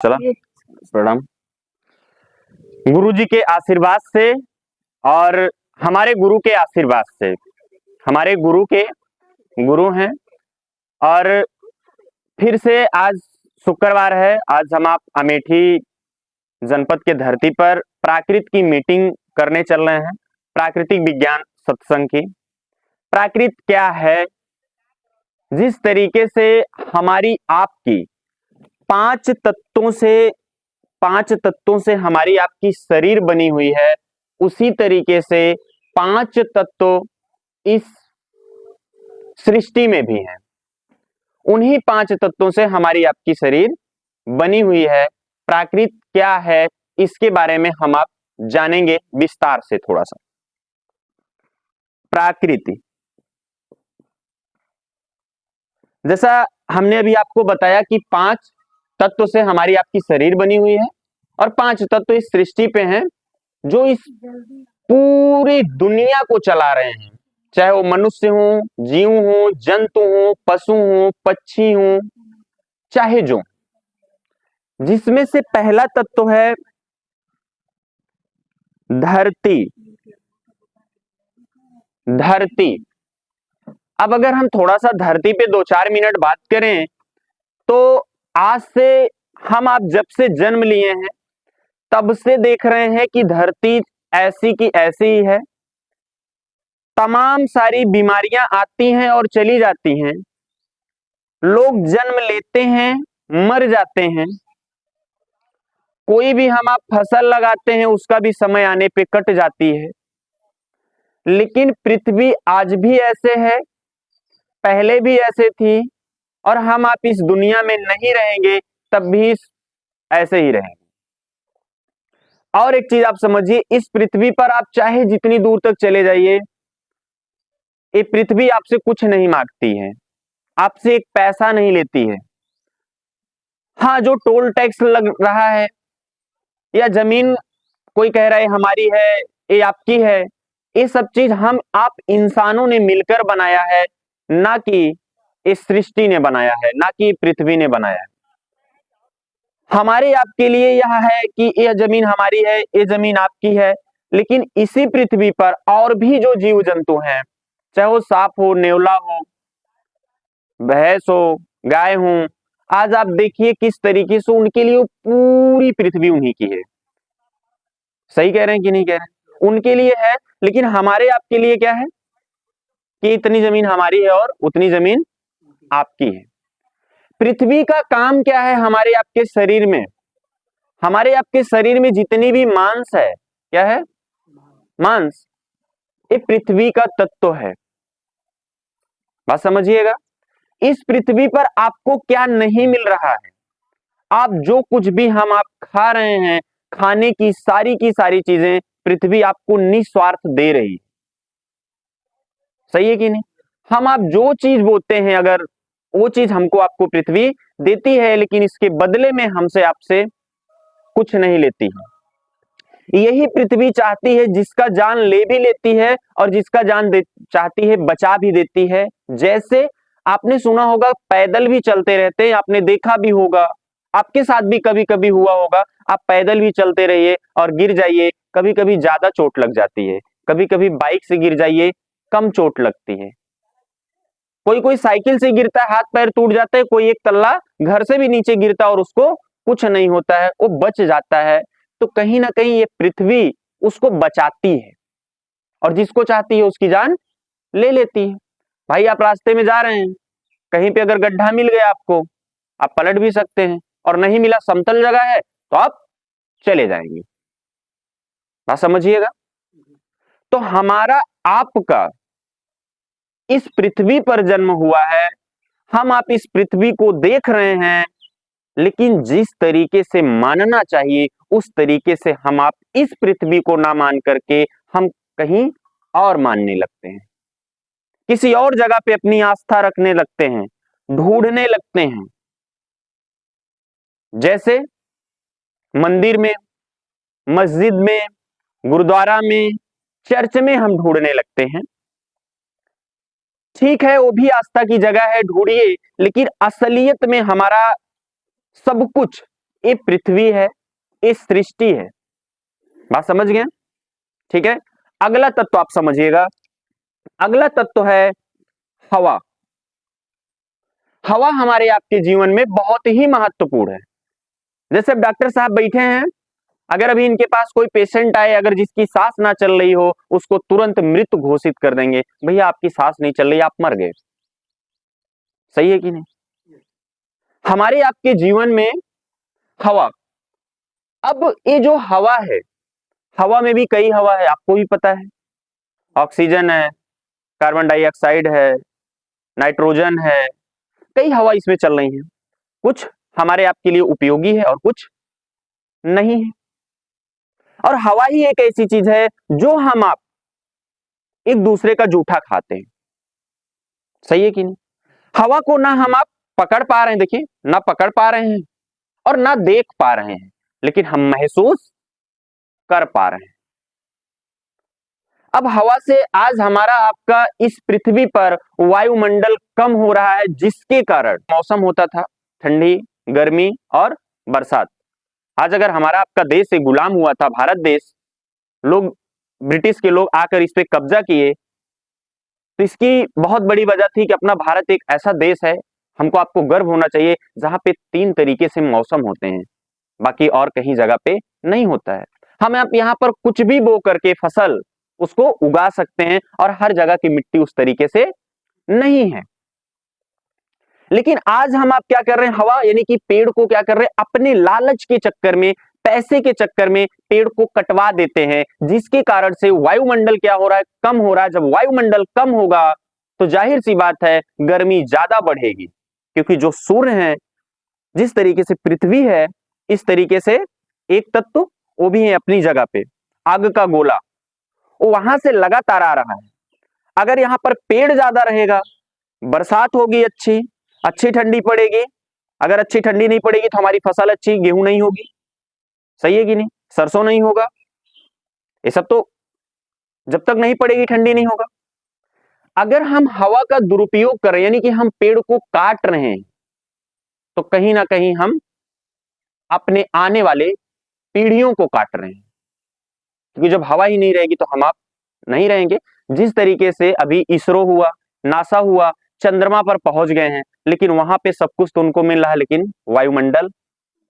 चला प्रणाम। गुरु जी के आशीर्वाद से और हमारे गुरु के आशीर्वाद से, हमारे गुरु के गुरु हैं। और फिर से आज शुक्रवार है। आज हम आप अमेठी जनपद के धरती पर प्राकृत की मीटिंग करने चल रहे हैं, प्राकृतिक विज्ञान सत्संग की। प्राकृत क्या है? जिस तरीके से हमारी आपकी पांच तत्वों से हमारी आपकी शरीर बनी हुई है, उसी तरीके से पांच तत्व इस सृष्टि में भी हैं। उन्हीं पांच तत्वों से हमारी आपकी शरीर बनी हुई है। प्राकृत क्या है, इसके बारे में हम आप जानेंगे विस्तार से थोड़ा सा। प्राकृति, जैसा हमने अभी आपको बताया कि पांच तत्व से हमारी आपकी शरीर बनी हुई है और पांच तत्व इस सृष्टि पे हैं जो इस पूरी दुनिया को चला रहे हैं। चाहे वो मनुष्य हो, जीव हो, जंतु हो, पशु हो, पक्षी हो, चाहे जो, जिसमें से पहला तत्व है धरती। धरती, अब अगर हम थोड़ा सा धरती पे 2-4 मिनट बात करें तो आज से हम आप जब से जन्म लिए हैं तब से देख रहे हैं कि धरती ऐसी की ऐसी ही है। तमाम सारी बीमारियां आती हैं और चली जाती हैं। लोग जन्म लेते हैं, मर जाते हैं। कोई भी हम आप फसल लगाते हैं, उसका भी समय आने पे कट जाती है। लेकिन पृथ्वी आज भी ऐसे है, पहले भी ऐसे थी, और हम आप इस दुनिया में नहीं रहेंगे तब भी ऐसे ही रहेंगे। और एक चीज आप समझिए, इस पृथ्वी पर आप चाहे जितनी दूर तक चले जाइए, ये पृथ्वी आपसे कुछ नहीं मांगती है, आपसे एक पैसा नहीं लेती है। हाँ, जो टोल टैक्स लग रहा है या जमीन कोई कह रहा है हमारी है, ये आपकी है, ये सब चीज हम आप इंसानों ने मिलकर बनाया है, ना कि इस सृष्टि ने बनाया है, ना कि पृथ्वी ने बनाया है। हमारे आपके लिए यह है कि यह जमीन हमारी है, ये जमीन आपकी है, लेकिन इसी पृथ्वी पर और भी जो जीव जंतु हैं, चाहे वो सांप हो, नेवला हो, भैंस हो, गाय हो, आज आप देखिए किस तरीके से उनके लिए पूरी पृथ्वी उन्हीं की है। सही कह रहे हैं कि नहीं कह रहे हैं? उनके लिए है, लेकिन हमारे आपके लिए क्या है कि इतनी जमीन हमारी है और उतनी जमीन आपकी है। पृथ्वी का काम क्या है हमारे आपके शरीर में? हमारे आपके शरीर में जितनी भी मांस है, क्या है? मांस, ये पृथ्वी का तत्व है। बात समझिएगा। इस पृथ्वी पर आपको क्या नहीं मिल रहा है? आप जो कुछ भी हम आप खा रहे हैं, खाने की सारी चीजें पृथ्वी आपको निस्वार्थ दे रही है। सही है कि नहीं? हम आप जो चीज बोते हैं, अगर वो चीज हमको आपको पृथ्वी देती है, लेकिन इसके बदले में हमसे आपसे कुछ नहीं लेती है। यही पृथ्वी चाहती है, जिसका जान ले भी लेती है और जिसका जान चाहती है बचा भी देती है। जैसे आपने सुना होगा, पैदल भी चलते रहते हैं, आपने देखा भी होगा, आपके साथ भी कभी कभी हुआ होगा, आप पैदल भी चलते रहिए और गिर जाइए, कभी कभी ज्यादा चोट लग जाती है, कभी कभी बाइक से गिर जाइए, कम चोट लगती है। कोई कोई साइकिल से गिरता है, हाथ पैर टूट जाता है, कोई एक तल्ला घर से भी नीचे गिरता है और उसको कुछ नहीं होता है, वो बच जाता है। तो कहीं ना कहीं ये पृथ्वी उसको बचाती है और जिसको चाहती है उसकी जान ले लेती है। भाई, आप रास्ते में जा रहे हैं, कहीं पे अगर गड्ढा मिल गया आपको, आप पलट भी सकते हैं, और नहीं मिला, समतल जगह है, तो आप चले जाएंगे। बात समझिएगा। तो हमारा आपका इस पृथ्वी पर जन्म हुआ है, हम आप इस पृथ्वी को देख रहे हैं, लेकिन जिस तरीके से मानना चाहिए उस तरीके से हम आप इस पृथ्वी को ना मान करके हम कहीं और मानने लगते हैं, किसी और जगह पे अपनी आस्था रखने लगते हैं, ढूंढने लगते हैं। जैसे मंदिर में, मस्जिद में, गुरुद्वारा में, चर्च में हम ढूंढने लगते हैं। ठीक है, वो भी आस्था की जगह है, ढूंढिए, लेकिन असलियत में हमारा सब कुछ ये पृथ्वी है, ये सृष्टि है। बात समझ गए? ठीक है। अगला तत्व आप समझिएगा, अगला तत्व है हवा। हवा हमारे आपके जीवन में बहुत ही महत्वपूर्ण है। जैसे अब डॉक्टर साहब बैठे हैं, अगर अभी इनके पास कोई पेशेंट आए, अगर जिसकी सांस ना चल रही हो, उसको तुरंत मृत घोषित कर देंगे, भैया आपकी सांस नहीं चल रही, आप मर गए। सही है कि नहीं? हमारे आपके जीवन में हवा, अब ये जो हवा है, हवा में भी कई हवा है, आपको भी पता है। ऑक्सीजन है, कार्बन डाइऑक्साइड है, नाइट्रोजन है, कई हवा इसमें चल रही है। कुछ हमारे आपके लिए उपयोगी है और कुछ नहीं है। और हवा ही एक ऐसी चीज है जो हम आप एक दूसरे का जूठा खाते हैं। सही है कि नहीं? हवा को ना हम आप पकड़ पा रहे हैं, देखिए, ना पकड़ पा रहे हैं और ना देख पा रहे हैं, लेकिन हम महसूस कर पा रहे हैं। अब हवा से आज हमारा आपका इस पृथ्वी पर वायुमंडल कम हो रहा है, जिसके कारण मौसम होता था ठंडी, गर्मी और बरसात। आज अगर हमारा आपका देश एक गुलाम हुआ था, भारत देश, लोग, ब्रिटिश के लोग आकर इस पे कब्जा किए, तो इसकी बहुत बड़ी वजह थी कि अपना भारत एक ऐसा देश है, हमको आपको गर्व होना चाहिए, जहां पे 3 तरीके से मौसम होते हैं, बाकी और कहीं जगह पे नहीं होता है। हम आप यहाँ पर कुछ भी बो करके फसल उसको उगा सकते हैं और हर जगह की मिट्टी उस तरीके से नहीं है। लेकिन आज हम आप क्या कर रहे हैं, हवा यानी कि पेड़ को क्या कर रहे हैं, अपने लालच के चक्कर में, पैसे के चक्कर में पेड़ को कटवा देते हैं, जिसके कारण से वायुमंडल क्या हो रहा है, कम हो रहा है। जब वायुमंडल कम होगा तो जाहिर सी बात है गर्मी ज्यादा बढ़ेगी, क्योंकि जो सूर्य है, जिस तरीके से पृथ्वी है, इस तरीके से एक तत्व वो भी है अपनी जगह पे, आग का गोला, वो वहां से लगातार आ रहा है। अगर यहाँ पर पेड़ ज्यादा रहेगा, बरसात होगी, अच्छी अच्छी ठंडी पड़ेगी। अगर अच्छी ठंडी नहीं पड़ेगी तो हमारी फसल अच्छी, गेहूं नहीं होगी। सही है कि नहीं? सरसों नहीं होगा। ये सब तो जब तक नहीं पड़ेगी ठंडी नहीं होगा। अगर हम हवा का दुरुपयोग करें, यानी कि हम पेड़ को काट रहे हैं, तो कहीं ना कहीं हम अपने आने वाले पीढ़ियों को काट रहे हैं, क्योंकि जब हवा ही नहीं रहेगी तो हम आप नहीं रहेंगे। जिस तरीके से अभी इसरो हुआ, नासा हुआ, चंद्रमा पर पहुंच गए हैं, लेकिन वहां पे सब कुछ तो उनको मिल रहा है, लेकिन वायुमंडल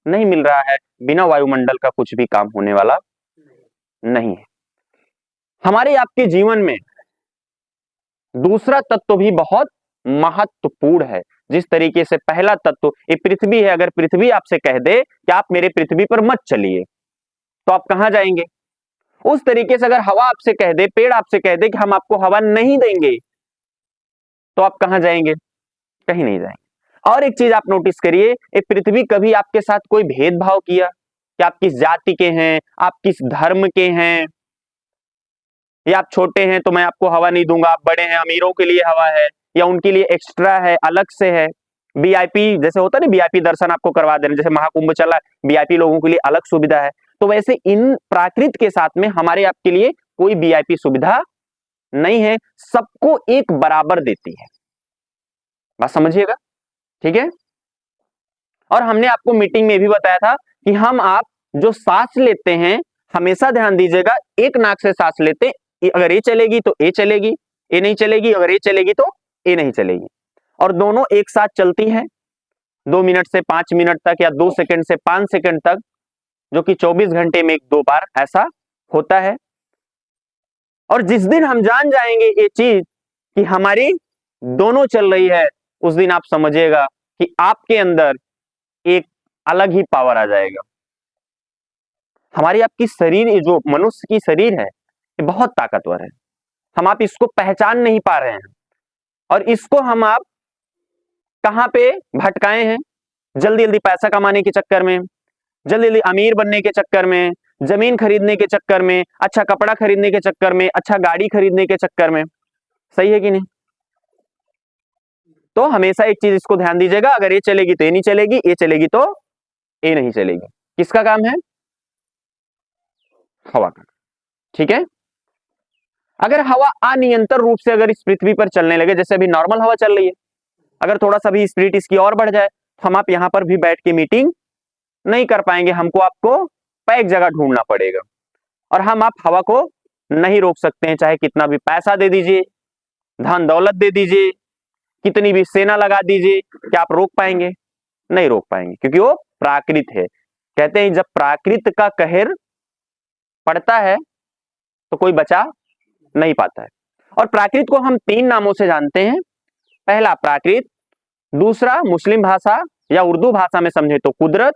नहीं मिल रहा है। बिना वायुमंडल का कुछ भी काम होने वाला नहीं है। हमारे आपके जीवन में दूसरा तत्व भी बहुत महत्वपूर्ण है। जिस तरीके से पहला तत्व ये पृथ्वी है, अगर पृथ्वी आपसे कह दे कि आप मेरे पृथ्वी पर मत चलिए, तो आप कहां जाएंगे? उस तरीके से अगर हवा आपसे कह दे, पेड़ आपसे कह दे कि हम आपको हवा नहीं देंगे, तो आप कहां जाएंगे? कहीं नहीं जाएंगे। और एक चीज आप नोटिस करिए, ये पृथ्वी कभी आपके साथ कोई भेदभाव किया कि आप किस जाति के हैं, आप किस धर्म के हैं, या आप छोटे हैं तो मैं आपको हवा नहीं दूंगा, आप बड़े हैं अमीरों के लिए हवा है, या उनके लिए एक्स्ट्रा है, अलग से है। वीआईपी जैसे होता है ना, वीआईपी दर्शन आपको करवा देना, जैसे महाकुंभ चला, वीआईपी लोगों के लिए अलग सुविधा है, तो वैसे इन प्राकृत के साथ में हमारे आपके लिए कोई वीआईपी सुविधा नहीं है, सबको एक बराबर देती है। बात समझिएगा, ठीक है? और हमने आपको मीटिंग में भी बताया था कि हम आप जो सांस लेते हैं, हमेशा ध्यान दीजिएगा, एक नाक से सांस लेते, अगर ये चलेगी तो ये चलेगी, ये नहीं चलेगी, अगर ये चलेगी तो ये नहीं चलेगी, और दोनों एक साथ चलती है 2 मिनट से 5 मिनट तक, या 2 सेकंड से 5 सेकंड तक, जो कि 24 घंटे में 1-2 बार ऐसा होता है। और जिस दिन हम जान जाएंगे ये चीज कि हमारी दोनों चल रही है, उस दिन आप समझिएगा कि आपके अंदर एक अलग ही पावर आ जाएगा। हमारी आपकी शरीर, ये जो मनुष्य की शरीर है, ये बहुत ताकतवर है। हम आप इसको पहचान नहीं पा रहे हैं, और इसको हम आप कहां पे भटकाए हैं? जल्दी जल्दी पैसा कमाने के चक्कर में, जल्दी जल्दी अमीर बनने के चक्कर में, जमीन खरीदने के चक्कर में, अच्छा कपड़ा खरीदने के चक्कर में, अच्छा गाड़ी खरीदने के चक्कर में। सही है कि नहीं? तो हमेशा एक चीज इसको ध्यान दीजिएगा, अगर ये चलेगी तो ये नहीं चलेगी, ये चलेगी तो ये नहीं चलेगी। किसका काम है? हवा का। ठीक है? अगर हवा अनियंत्रित रूप से अगर इस पृथ्वी पर चलने लगे, जैसे अभी नॉर्मल हवा चल रही है, अगर थोड़ा सा भी स्पीड इसकी और बढ़ जाए, तो हम आप यहां पर भी बैठ के मीटिंग नहीं कर पाएंगे, हमको आपको पैक जगह ढूंढना पड़ेगा। और हम आप हवा को नहीं रोक सकते हैं, चाहे कितना भी पैसा दे दीजिए, धन दौलत दे दीजिए, कितनी भी सेना लगा दीजिए, क्या आप रोक पाएंगे? नहीं रोक पाएंगे, क्योंकि वो प्राकृत है। कहते हैं जब प्राकृत का कहर पड़ता है तो कोई बचा नहीं पाता है। और प्राकृत को हम 3 नामों से जानते हैं। पहला प्राकृत, दूसरा मुस्लिम भाषा या उर्दू भाषा में समझे तो कुदरत,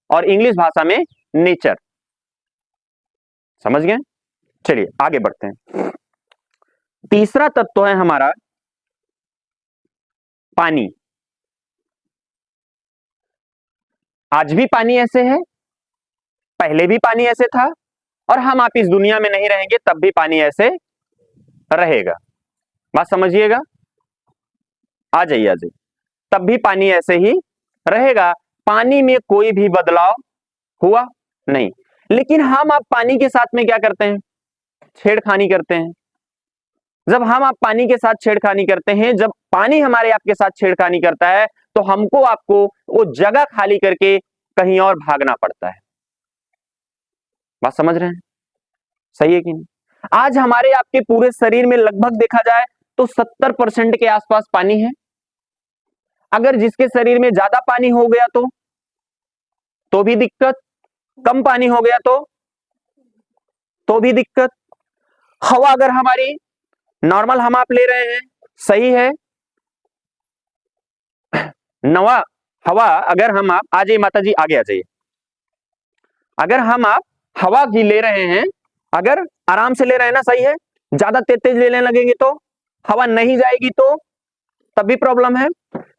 और इंग्लिश भाषा में नेचर। समझ गए? चलिए आगे बढ़ते हैं। तीसरा तत्व है हमारा पानी। आज भी पानी ऐसे है, पहले भी पानी ऐसे था, और हम आप इस दुनिया में नहीं रहेंगे तब भी पानी ऐसे रहेगा। बात समझिएगा, आ जाइए तब भी पानी ऐसे ही रहेगा। पानी में कोई भी बदलाव हुआ नहीं। लेकिन हम आप पानी के साथ में क्या करते हैं? छेड़खानी करते हैं। जब हम आप पानी के साथ छेड़खानी करते हैं, जब पानी हमारे आपके साथ छेड़खानी करता है, तो हमको आपको वो जगह खाली करके कहीं और भागना पड़ता है। बात समझ रहे हैं? सही है कि नहीं? आज हमारे आपके पूरे शरीर में लगभग देखा जाए तो 70% के आसपास पानी है। अगर जिसके शरीर में ज्यादा पानी हो गया तो भी दिक्कत, कम पानी हो गया तो भी दिक्कत। हवा अगर हमारी नॉर्मल हम आप ले रहे हैं, सही है, नवा हवा अगर हम आप, आ जाइए माता जी आगे आ जाइए, अगर हम आप हवा की ले रहे हैं, अगर आराम से ले रहे हैं ना, सही है, ज्यादा तेज तेज लेने लगेंगे तो हवा नहीं जाएगी, तो तब भी प्रॉब्लम है।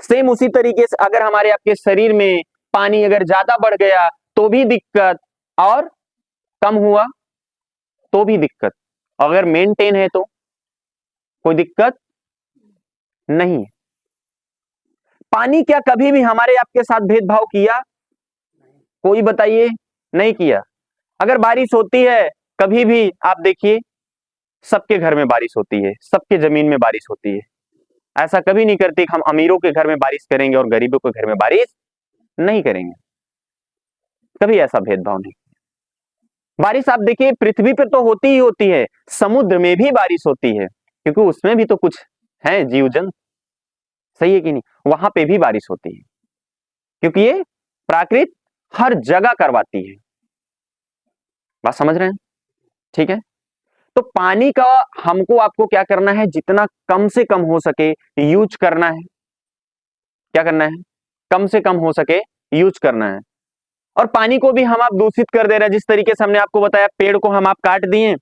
सेम उसी तरीके से अगर हमारे आपके शरीर में पानी अगर ज्यादा बढ़ गया तो भी दिक्कत, और कम हुआ तो भी दिक्कत। अगर मेंटेन है तो कोई दिक्कत नहीं। पानी क्या कभी भी हमारे आपके साथ भेदभाव किया? कोई बताइए, नहीं किया। अगर बारिश होती है कभी भी, आप देखिए सबके घर में बारिश होती है, सबके जमीन में बारिश होती है। ऐसा कभी नहीं करती कि हम अमीरों के घर में बारिश करेंगे और गरीबों के घर में बारिश नहीं करेंगे। कभी ऐसा भेदभाव नहीं। बारिश आप देखिए पृथ्वी पर तो होती ही होती है, समुद्र में भी बारिश होती है, क्योंकि उसमें भी तो कुछ है जीव जंतु। सही है कि नहीं? वहां पे भी बारिश होती है, क्योंकि ये प्राकृत हर जगह करवाती है। बात समझ रहे हैं? ठीक है। तो पानी का हमको आपको क्या करना है? जितना कम से कम हो सके यूज करना है। क्या करना है? कम से कम हो सके यूज करना है। और पानी को भी हम आप दूषित कर दे रहे हैं। जिस तरीके से हमने आपको बताया, पेड़ को हम आप काट दिए,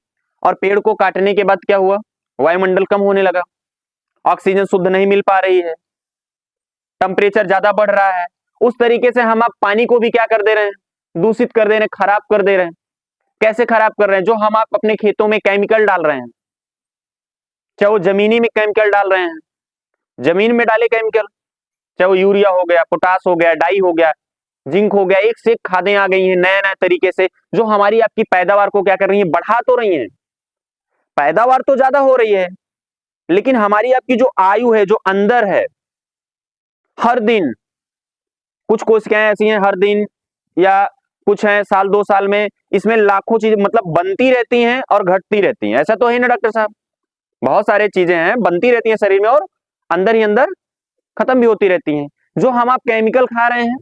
और पेड़ को काटने के बाद क्या हुआ? वायुमंडल कम होने लगा, ऑक्सीजन शुद्ध नहीं मिल पा रही है, टेम्परेचर ज्यादा बढ़ रहा है। उस तरीके से हम आप पानी को भी क्या कर दे रहे हैं? दूषित कर दे रहे हैं, खराब कर दे रहे हैं। कैसे खराब कर रहे हैं? जो हम आप अपने खेतों में केमिकल डाल रहे हैं, चाहे वो जमीनी में केमिकल डाल रहे हैं, जमीन में डाले केमिकल, चाहे वो यूरिया हो गया, पोटास हो गया, डाई हो गया, जिंक हो गया, एक से एक खादें आ गई हैं नए नए तरीके से, जो हमारी आपकी पैदावार को क्या कर रही है? बढ़ा तो रही है। पैदावार तो ज्यादा हो रही है, लेकिन हमारी आपकी जो आयु है, जो अंदर है, हर दिन कुछ कोशिकाएं ऐसी हैं, हर दिन या कुछ है साल 2 साल में, इसमें लाखों चीजें मतलब बनती रहती हैं और घटती रहती हैं। ऐसा तो है ना डॉक्टर साहब? बहुत सारी चीजें हैं बनती रहती हैं शरीर में, और अंदर ही अंदर खत्म भी होती रहती हैं। जो हम आप केमिकल खा रहे हैं,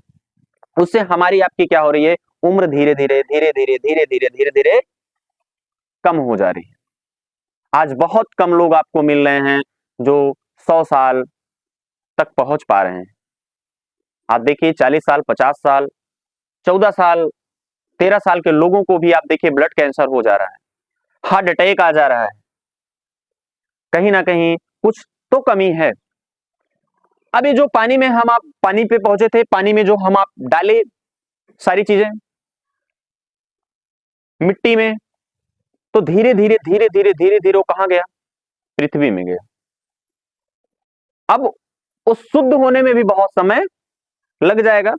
उससे हमारी आपकी क्या हो रही है? उम्र धीरे धीरे धीरे धीरे धीरे धीरे धीरे धीरे कम हो जा रही है। आज बहुत कम लोग आपको मिल रहे हैं जो 100 साल तक पहुंच पा रहे हैं। आप देखिए 40 साल, 50 साल, 14 साल, 13 साल के लोगों को भी आप देखिए ब्लड कैंसर हो जा रहा है, हार्ट अटैक आ जा रहा है। कहीं ना कहीं कुछ तो कमी है। अभी जो पानी में हम आप पानी पे पहुंचे थे, पानी में जो हम आप डाले सारी चीजें मिट्टी में, तो धीरे धीरे धीरे धीरे धीरे धीरे वो कहां गया? पृथ्वी में गया। अब उस शुद्ध होने में भी बहुत समय लग जाएगा।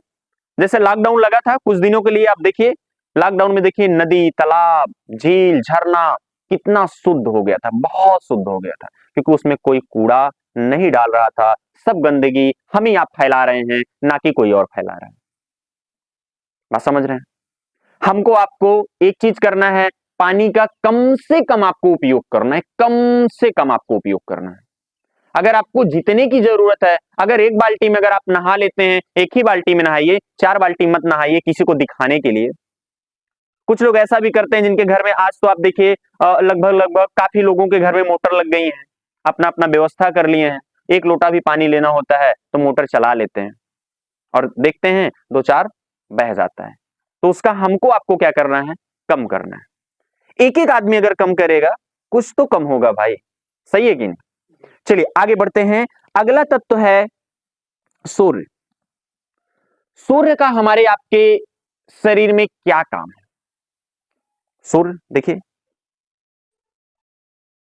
जैसे लॉकडाउन लगा था कुछ दिनों के लिए, आप देखिए लॉकडाउन में देखिए नदी, तालाब, झील, झरना कितना शुद्ध हो गया था, बहुत शुद्ध हो गया था, क्योंकि उसमें कोई कूड़ा नहीं डाल रहा था। सब गंदगी हम ही आप फैला रहे हैं, ना कि कोई और फैला रहा है। बात समझ रहे हैं? हमको आपको एक चीज करना है, पानी का कम से कम आपको उपयोग करना है, कम से कम आपको उपयोग करना है। अगर आपको जितने की जरूरत है, अगर एक बाल्टी में अगर आप नहा लेते हैं, एक ही बाल्टी में नहाइए, 4 बाल्टी मत नहाइए किसी को दिखाने के लिए। कुछ लोग ऐसा भी करते हैं जिनके घर में आज तो आप देखिए लगभग लगभग काफी लोगों के घर में मोटर लग गई है, अपना अपना व्यवस्था कर लिए हैं, एक लोटा भी पानी लेना होता है तो मोटर चला लेते हैं और देखते हैं 2-4 बह जाता है। तो उसका हमको आपको क्या करना है, कम करना है। एक एक आदमी अगर कम करेगा कुछ तो कम होगा भाई, सही है कि नहीं? चलिए आगे बढ़ते हैं। अगला तत्व है सूर्य। सूर्य का हमारे आपके शरीर में क्या काम है? सूर्य देखिए,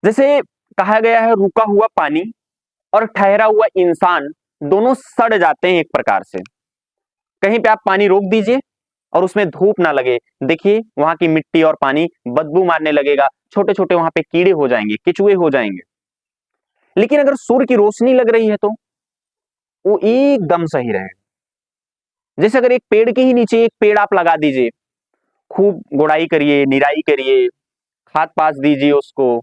जैसे कहा गया है रुका हुआ पानी और ठहरा हुआ इंसान दोनों सड़ जाते हैं एक प्रकार से। कहीं पे आप पानी रोक दीजिए और उसमें धूप ना लगे, देखिए वहां की मिट्टी और पानी बदबू मारने लगेगा, छोटे छोटे वहां पे कीड़े हो जाएंगे, केचुए हो जाएंगे। लेकिन अगर सूर्य की रोशनी लग रही है तो वो एकदम सही रहेगा। जैसे अगर एक पेड़ के ही नीचे एक पेड़ आप लगा दीजिए, खूब गुड़ाई करिए, निराई करिए, खाद पास दीजिए, उसको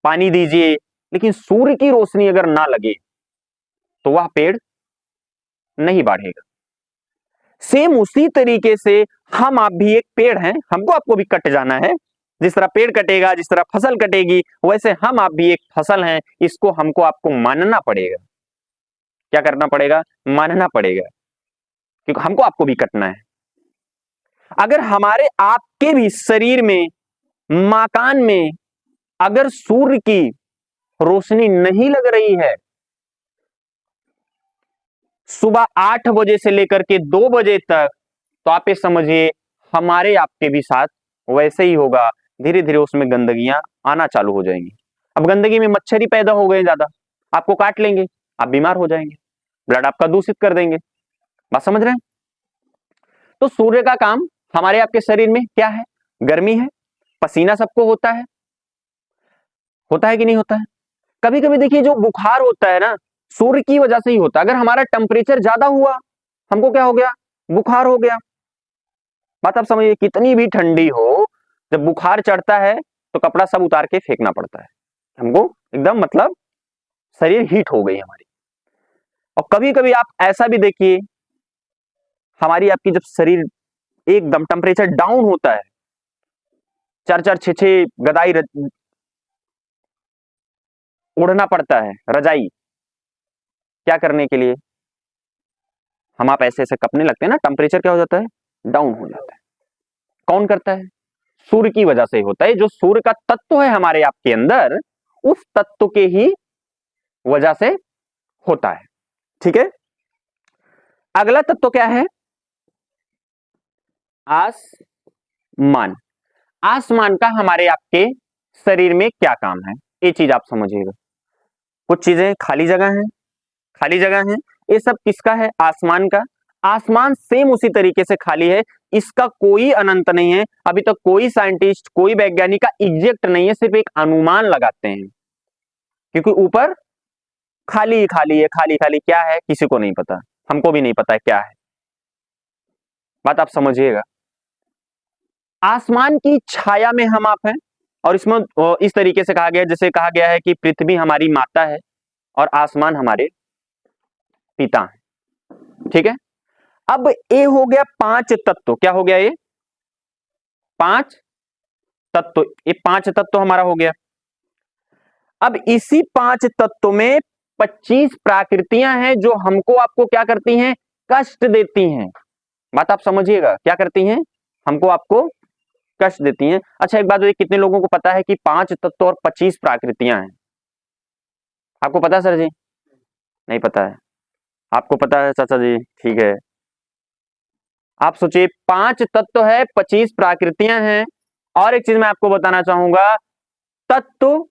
पानी दीजिए, लेकिन सूर्य की रोशनी अगर ना लगे तो वह पेड़ नहीं बढ़ेगा। सेम उसी तरीके से हम आप भी एक पेड़ हैं, हमको आपको भी कट जाना है। जिस तरह पेड़ कटेगा, जिस तरह फसल कटेगी, वैसे हम आप भी एक फसल हैं, इसको हमको आपको मानना पड़ेगा। क्या करना पड़ेगा? मानना पड़ेगा, क्योंकि हमको आपको भी कटना है। अगर हमारे आपके भी शरीर में, मकान में अगर सूर्य की रोशनी नहीं लग रही है, सुबह 8 बजे से लेकर के 2 बजे तक, तो आप ये समझिए हमारे आपके भी साथ वैसे ही होगा। धीरे धीरे उसमें गंदगियां आना चालू हो जाएंगी। अब गंदगी में मच्छर ही पैदा हो गए ज्यादा, आपको काट लेंगे, आप बीमार हो जाएंगे, ब्लड आपका दूषित कर देंगे। बात समझ रहे हैं? तो सूर्य का काम हमारे आपके शरीर में क्या है? गर्मी है, पसीना सबको होता है कि नहीं होता है? कभी कभी देखिए जो बुखार होता है ना, सूर्य की वजह से ही होता है। अगर हमारा टेम्परेचर ज्यादा हुआ, हमको क्या हो गया? बुखार हो गया। बात आप समझिए, कितनी भी ठंडी हो, जब बुखार चढ़ता है तो कपड़ा सब उतार के फेंकना पड़ता है हमको, एकदम मतलब शरीर हीट हो गई हमारी। और कभी कभी आप ऐसा भी देखिए, हमारी आपकी जब शरीर एकदम टेम्परेचर डाउन होता है, 4-4 6-6 गदाई ओढ़ना पड़ता है, रजाई, क्या करने के लिए? हम आप ऐसे ऐसे कपने लगते हैं ना, टेम्परेचर क्या हो जाता है? डाउन हो जाता है। कौन करता है? सूर्य की वजह से होता है। जो सूर्य का तत्व है हमारे आपके अंदर, उस तत्व के ही वजह से होता है। ठीक है, अगला तत्व क्या है? आसमान। आसमान का हमारे आपके शरीर में क्या काम है, ये चीज आप समझिएगा। कुछ चीजें खाली जगह है, खाली जगह है, ये सब किसका है? आसमान का। आसमान सेम उसी तरीके से खाली है, इसका कोई अनंत नहीं है। अभी तक कोई साइंटिस्ट, कोई वैज्ञानिक का एग्जैक्ट नहीं है, सिर्फ एक अनुमान लगाते हैं, क्योंकि ऊपर खाली ही खाली है। खाली खाली क्या है किसी को नहीं पता, हमको भी नहीं पता है क्या है। बात आप समझिएगा। आसमान की छाया में हम आप हैं, और इसमें इस तरीके से कहा गया, जैसे कहा गया है कि पृथ्वी हमारी माता है और आसमान हमारे पिता हैं। ठीक है, अब ये हो गया 5 तत्व। क्या हो गया? ये 5 तत्व, ये 5 तत्व हमारा हो गया। अब इसी 5 तत्व में 25 प्राकृतियां हैं जो हमको आपको क्या करती हैं? कष्ट देती हैं। बात आप समझिएगा, क्या करती हैं? हमको आपको कष्ट देती हैं। अच्छा एक बात बताइए, कितने लोगों को पता है कि 5 तत्व और 25 प्राकृतियां हैं? आपको पता है सर जी? नहीं पता है, आपको पता है चाचा जी? ठीक है, आप सोचिए 5 तत्व है, 25 प्राकृतियां हैं। और एक चीज मैं आपको बताना चाहूंगा, तत्व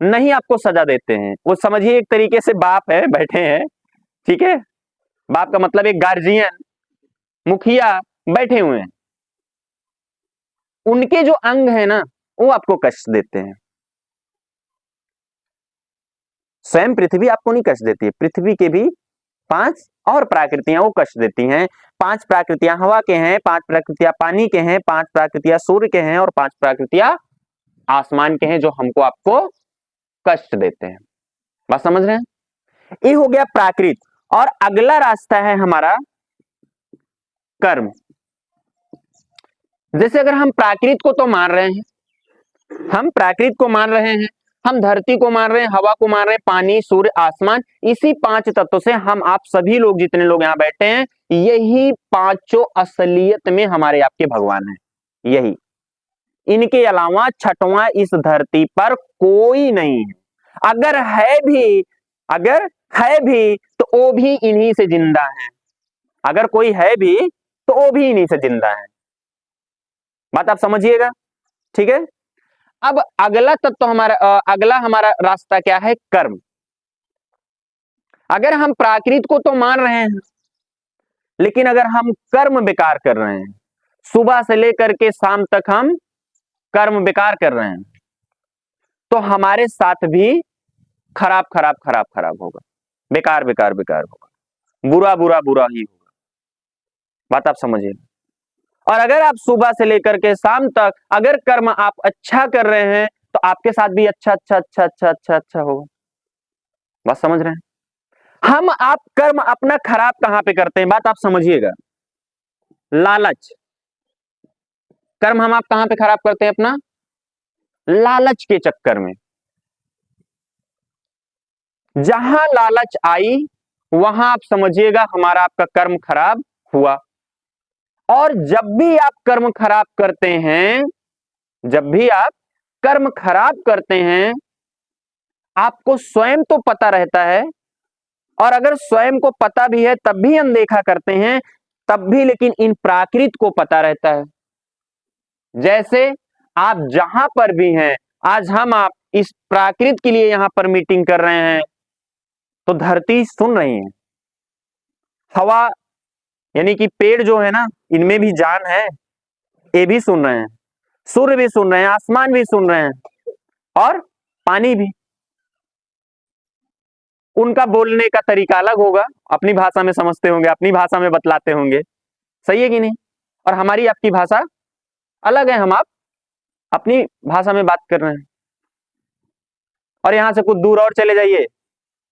नहीं आपको सजा देते हैं, वो समझिए एक तरीके से बाप है, बैठे हैं। ठीक है, बाप का मतलब एक गार्जियन, मुखिया बैठे हुए हैं, उनके जो अंग है ना, वो आपको कष्ट देते हैं। स्वयं पृथ्वी आपको नहीं कष्ट देती है, पृथ्वी के भी 5 और प्रकृतियां वो कष्ट देती हैं। 5 प्रकृतियां हवा के हैं, 5 प्रकृतियां पानी के हैं, 5 प्रकृतियां सूर्य के हैं और 5 प्रकृतियां आसमान के हैं जो हमको आपको कष्ट देते हैं। बात समझ रहे हैं? ये हो गया प्राकृत। और अगला रास्ता है हमारा कर्म। जैसे अगर हम प्राकृत को तो मान रहे हैं, हम प्राकृत को मान रहे हैं, हम धरती को मान रहे हैं, हवा को मान रहे हैं, पानी सूर्य आसमान, इसी 5 तत्वों से हम आप सभी लोग जितने लोग यहाँ बैठे हैं, यही पांचों असलियत में हमारे आपके भगवान हैं। यही, इनके अलावा छठवां इस धरती पर कोई नहीं है। अगर है भी तो वो भी इन्हीं से जिंदा है। अगर कोई है भी तो वो भी इन्हीं से जिंदा है। बात आप समझिएगा, ठीक है। अब अगला तत्व अगला हमारा रास्ता क्या है? कर्म। अगर हम प्राकृत को तो मान रहे हैं, लेकिन अगर हम कर्म बेकार कर रहे हैं, सुबह से लेकर के शाम तक हम कर्म बेकार कर रहे हैं, तो हमारे साथ भी खराब खराब खराब खराब होगा, बेकार बेकार बेकार होगा, बुरा बुरा बुरा ही होगा। बात आप समझिए। और अगर आप सुबह से लेकर के शाम तक अगर कर्म आप अच्छा कर रहे हैं, तो आपके साथ भी अच्छा अच्छा अच्छा अच्छा अच्छा अच्छा होगा। बात समझ रहे हैं? हम आप कर्म अपना खराब कहां पे करते हैं? बात आप समझिएगा। लालच। कर्म हम आप कहां पे खराब करते हैं? अपना लालच के चक्कर में। जहां लालच आई वहां आप समझिएगा हमारा आपका कर्म खराब हुआ। और जब भी आप कर्म खराब करते हैं, जब भी आप कर्म खराब करते हैं, आपको स्वयं तो पता रहता है, और अगर स्वयं को पता भी है तब भी अनदेखा करते हैं, तब भी लेकिन इन प्राकृत को पता रहता है। जैसे आप जहां पर भी हैं, आज हम आप इस प्राकृत के लिए यहां पर मीटिंग कर रहे हैं, तो धरती सुन रही है, हवा यानी कि पेड़ जो है ना, इनमें भी जान है, ये भी सुन रहे हैं, सूर्य भी सुन रहे हैं, आसमान भी सुन रहे हैं, और पानी भी। उनका बोलने का तरीका अलग होगा, अपनी भाषा में समझते होंगे, अपनी भाषा में बतलाते होंगे, सही है कि नहीं? और हमारी आपकी भाषा अलग है, हम आप अपनी भाषा में बात कर रहे हैं। और यहां से कुछ दूर और चले जाइए,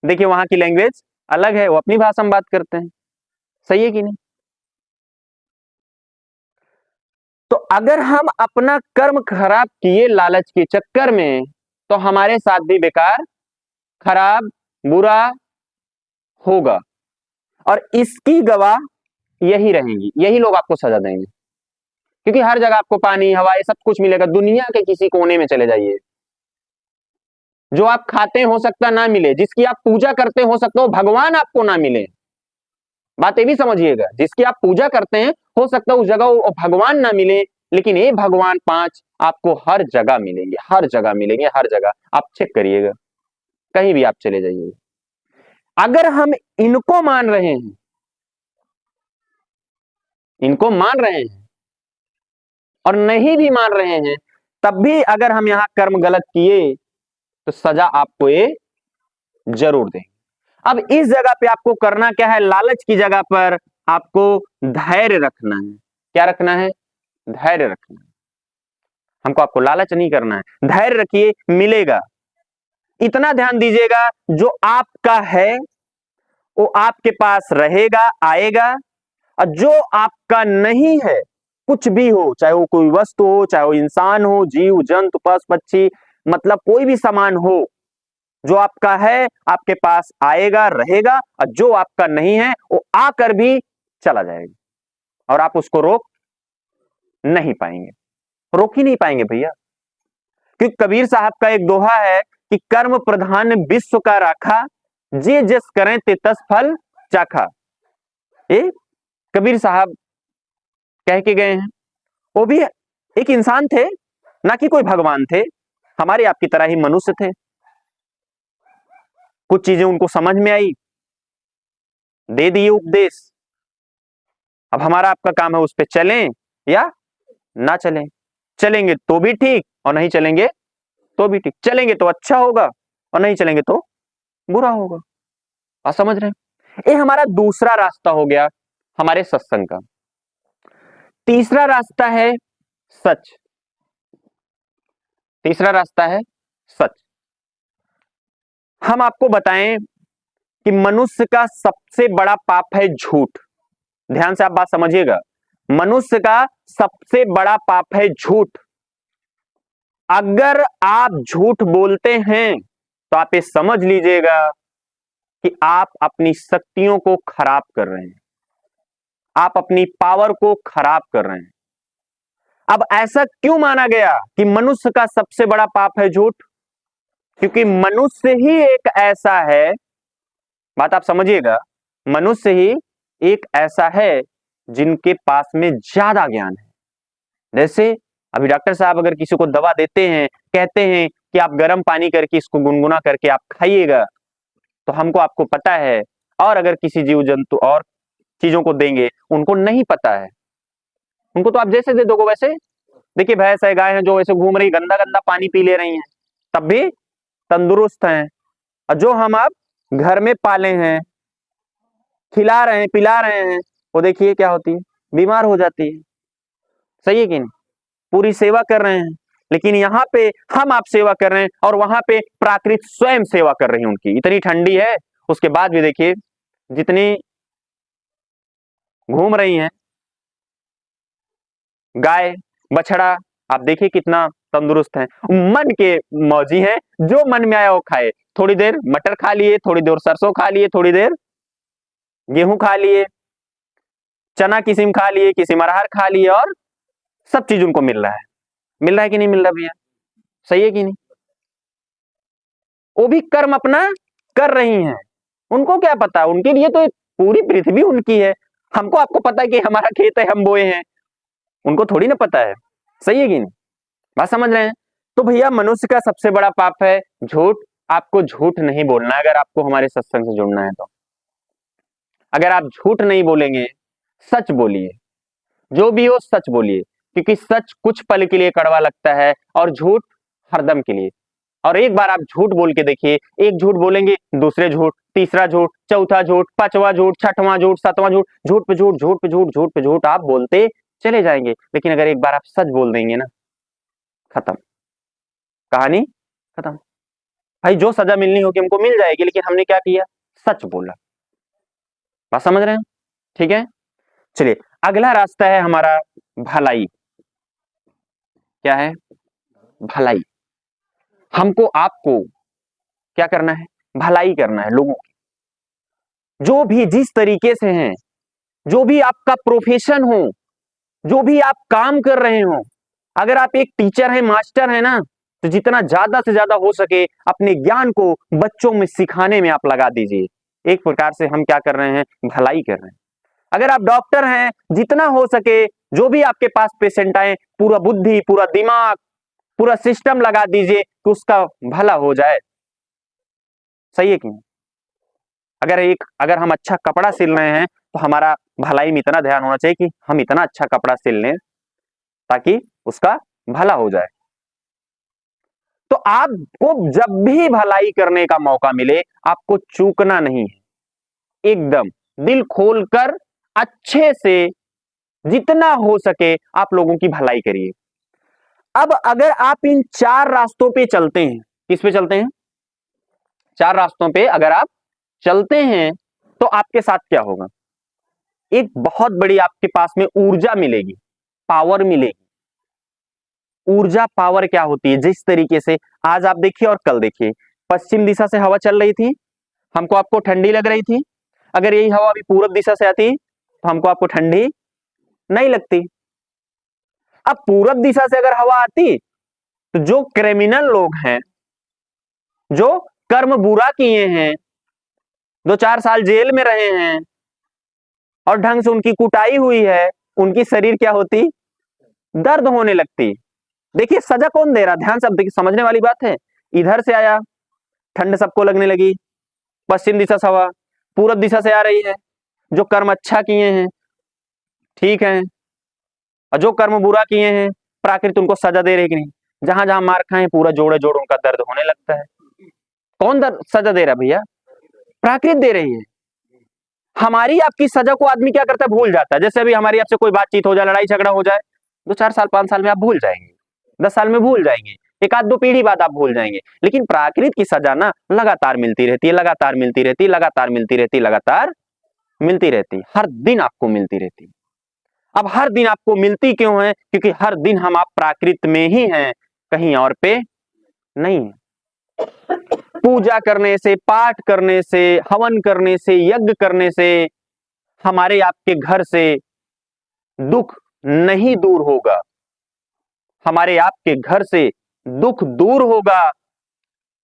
देखिए वहां की लैंग्वेज अलग है, वो अपनी भाषा में बात करते हैं, सही है कि नहीं? तो अगर हम अपना कर्म खराब किए लालच के चक्कर में, तो हमारे साथ भी बेकार खराब बुरा होगा, और इसकी गवाह यही रहेंगी, यही लोग आपको सजा देंगे। क्योंकि हर जगह आपको पानी हवा ये सब कुछ मिलेगा, दुनिया के किसी कोने में चले जाइए, जो आप खाते हो सकता ना मिले, जिसकी आप पूजा करते हो सकता हो भगवान आपको ना मिले। बात ये भी समझिएगा, जिसकी आप पूजा करते हैं हो सकता है उस जगह वो भगवान ना मिले, लेकिन ये भगवान 5 आपको हर जगह मिलेंगे, हर जगह मिलेंगे, हर जगह। आप चेक करिएगा, कहीं भी आप चले जाइए। अगर हम इनको मान रहे हैं, इनको मान रहे हैं और नहीं भी मान रहे हैं, तब भी अगर हम यहां कर्म गलत किए तो सजा आपको ये जरूर देंगे। अब इस जगह पे आपको करना क्या है? लालच की जगह पर आपको धैर्य रखना है। क्या रखना है? धैर्य रखना है। हमको आपको लालच नहीं करना है, धैर्य रखिए, मिलेगा। इतना ध्यान दीजिएगा, जो आपका है वो आपके पास रहेगा, आएगा, और जो आपका नहीं है, कुछ भी हो, चाहे वो कोई वस्तु हो, चाहे वो इंसान हो, जीव जंतु पशु पक्षी, मतलब कोई भी सामान हो, जो आपका है आपके पास आएगा, रहेगा, और जो आपका नहीं है वो आकर भी चला जाएगा, और आप उसको रोक नहीं पाएंगे, रोक ही नहीं पाएंगे भैया। क्योंकि कबीर साहब का एक दोहा है कि कर्म प्रधान विश्व का राखा, जे जस करें ते तस फल चाखा। ये कबीर साहब कह के गए हैं। वो भी एक इंसान थे, ना कि कोई भगवान थे, हमारे आपकी तरह ही मनुष्य थे। कुछ चीजें उनको समझ में आई, दे दिए उपदेश। अब हमारा आपका काम है उस पर चलें या ना चलें। चलेंगे तो भी ठीक, और नहीं चलेंगे तो भी ठीक। चलेंगे तो अच्छा होगा, और नहीं चलेंगे तो बुरा होगा। आप समझ रहे हैं? ये हमारा दूसरा रास्ता हो गया हमारे सत्संग का। तीसरा रास्ता है सच। तीसरा रास्ता है सच। हम आपको बताएं कि मनुष्य का सबसे बड़ा पाप है झूठ। ध्यान से आप बात समझिएगा, मनुष्य का सबसे बड़ा पाप है झूठ। अगर आप झूठ बोलते हैं तो आप ये समझ लीजिएगा कि आप अपनी शक्तियों को खराब कर रहे हैं, आप अपनी पावर को खराब कर रहे हैं। अब ऐसा क्यों माना गया कि मनुष्य का सबसे बड़ा पाप है झूठ? क्योंकि मनुष्य ही एक ऐसा है, बात आप समझिएगा, मनुष्य ही एक ऐसा है जिनके पास में ज्यादा ज्ञान है। जैसे अभी डॉक्टर साहब अगर किसी को दवा देते हैं, कहते हैं कि आप गर्म पानी करके इसको गुनगुना करके आप खाइएगा, तो हमको आपको पता है, और अगर किसी जीव जंतु और चीजों को देंगे उनको नहीं पता है, उनको तो आप जैसे दे दोगे वैसे। देखिए भैंस है, गाय है, जो वैसे घूम रही गंदा गंदा पानी पी ले रही हैं, तब भी तंदुरुस्त हैं। और जो हम आप घर में पाले हैं, खिला रहे हैं, पिला रहे हैं, वो देखिए क्या होती है, बीमार हो जाती है। सही है कि नहीं? पूरी सेवा कर रहे हैं, लेकिन यहाँ पे हम आप सेवा कर रहे हैं और वहां पे प्राकृत स्वयं सेवा कर रही है उनकी। इतनी ठंडी है, उसके बाद भी देखिए जितनी घूम रही हैं गाय बछड़ा, आप देखिए कितना तंदुरुस्त है, मन के मौजी हैं, जो मन में आया वो खाए। थोड़ी देर मटर खा लिए, थोड़ी देर सरसों खा लिए, थोड़ी देर गेहूं खा लिए, चना किस्म खा लिए, किसी अरहर खा लिए, और सब चीज उनको मिल रहा है। मिल रहा है कि नहीं मिल रहा भैया? सही है कि नहीं? वो भी कर्म अपना कर रही हैं, उनको क्या पता, उनके लिए तो पूरी पृथ्वी उनकी है। हमको आपको पता है कि हमारा खेत है, हम बोए हैं, उनको थोड़ी ना पता है। सही है कि नहीं? बात समझ रहे हैं? तो भैया मनुष्य का सबसे बड़ा पाप है झूठ। आपको झूठ नहीं बोलना है अगर आपको हमारे सत्संग से जुड़ना है तो। अगर आप झूठ नहीं बोलेंगे, सच बोलिए, जो भी हो सच बोलिए, क्योंकि सच कुछ पल के लिए कड़वा लगता है और झूठ हरदम के लिए। और एक बार आप झूठ बोल के देखिए, एक झूठ बोलेंगे, दूसरे झूठ, तीसरा झूठ, चौथा झूठ, पांचवा झूठ, छठवां झूठ, सातवां झूठ, झूठ पे झूठ, झूठ पे झूठ, झूठ पे झूठ आप बोलते चले जाएंगे। लेकिन अगर एक बार आप सच बोल देंगे ना, खत्म, कहानी खत्म। भाई जो सजा मिलनी होगी हमको मिल जाएगी, लेकिन हमने क्या किया? सच बोला। बात समझ रहे हैं? ठीक है, चलिए अगला रास्ता है हमारा भलाई। क्या है? भलाई। हमको आपको क्या करना है? भलाई करना है लोगों की। जो भी जिस तरीके से हैं, जो भी आपका प्रोफेशन हो, जो भी आप काम कर रहे हो, अगर आप एक टीचर हैं, मास्टर हैं ना, तो जितना ज्यादा से ज्यादा हो सके अपने ज्ञान को बच्चों में सिखाने में आप लगा दीजिए। एक प्रकार से हम क्या कर रहे हैं? भलाई कर रहे हैं। अगर आप डॉक्टर हैं, जितना हो सके जो भी आपके पास पेशेंट आए, पूरा बुद्धि, पूरा दिमाग, पूरा सिस्टम लगा दीजिए कि उसका भला हो जाए। सही है कि नहीं? अगर हम अच्छा कपड़ा सिल रहे हैं तो हमारा भलाई में इतना ध्यान होना चाहिए कि हम इतना अच्छा कपड़ा सिल लें ताकि उसका भला हो जाए। तो आपको जब भी भलाई करने का मौका मिले, आपको चूकना नहीं है। एकदम दिल खोलकर अच्छे से जितना हो सके आप लोगों की भलाई करिए। अब अगर आप इन चार रास्तों पे चलते हैं, किस पे चलते हैं? चार रास्तों पे अगर आप चलते हैं तो आपके साथ क्या होगा? एक बहुत बड़ी आपके पास में ऊर्जा मिलेगी, पावर मिलेगी। ऊर्जा पावर क्या होती है? जिस तरीके से आज आप देखिए और कल देखिए, पश्चिम दिशा से हवा चल रही थी, हमको आपको ठंडी लग रही थी। अगर यही हवा अभी पूरब दिशा से आती तो हमको आपको ठंडी नहीं लगती। अब पूरब दिशा से अगर हवा आती तो जो क्रिमिनल लोग हैं, जो कर्म बुरा किए हैं, 2-4 साल जेल में रहे हैं और ढंग से उनकी कुटाई हुई है, उनकी शरीर क्या होती? दर्द होने लगती। देखिए सजा कौन दे रहा? ध्यान से अब देखिए, समझने वाली बात है। इधर से आया, ठंड सबको लगने लगी, पश्चिम दिशा से हवा पूरब दिशा से आ रही है, जो कर्म अच्छा किए हैं ठीक है, और जो कर्म बुरा किए हैं प्राकृत उनको सजा दे रही कि नहीं? जहां जहां मार खाए पूरा जोड़े जोड़ उनका दर्द होने लगता है। कौन सजा दे रहा भैया? प्राकृत दे रही है। हमारी आपकी सजा को आदमी क्या करता है, भूल जाता है। जैसे अभी हमारी आपसे कोई बातचीत हो जाए, लड़ाई झगड़ा हो जाए, 2-4 साल 5 साल में आप भूल जाएंगे, 10 साल में भूल जाएंगे, एक आध दो पीढ़ी बाद आप भूल जाएंगे। लेकिन प्राकृत की सजा ना लगातार मिलती रहती है, लगातार मिलती रहती है, लगातार मिलती रहती है, लगातार मिलती रहती है, हर दिन आपको मिलती रहती है। अब हर दिन आपको मिलती क्यों है? क्योंकि हर दिन हम आप प्राकृत में ही हैं, कहीं और पे नहीं है। पूजा करने से, पाठ करने से, हवन करने से, यज्ञ करने से हमारे आपके घर से दुख नहीं दूर होगा। हमारे आपके घर से दुख दूर होगा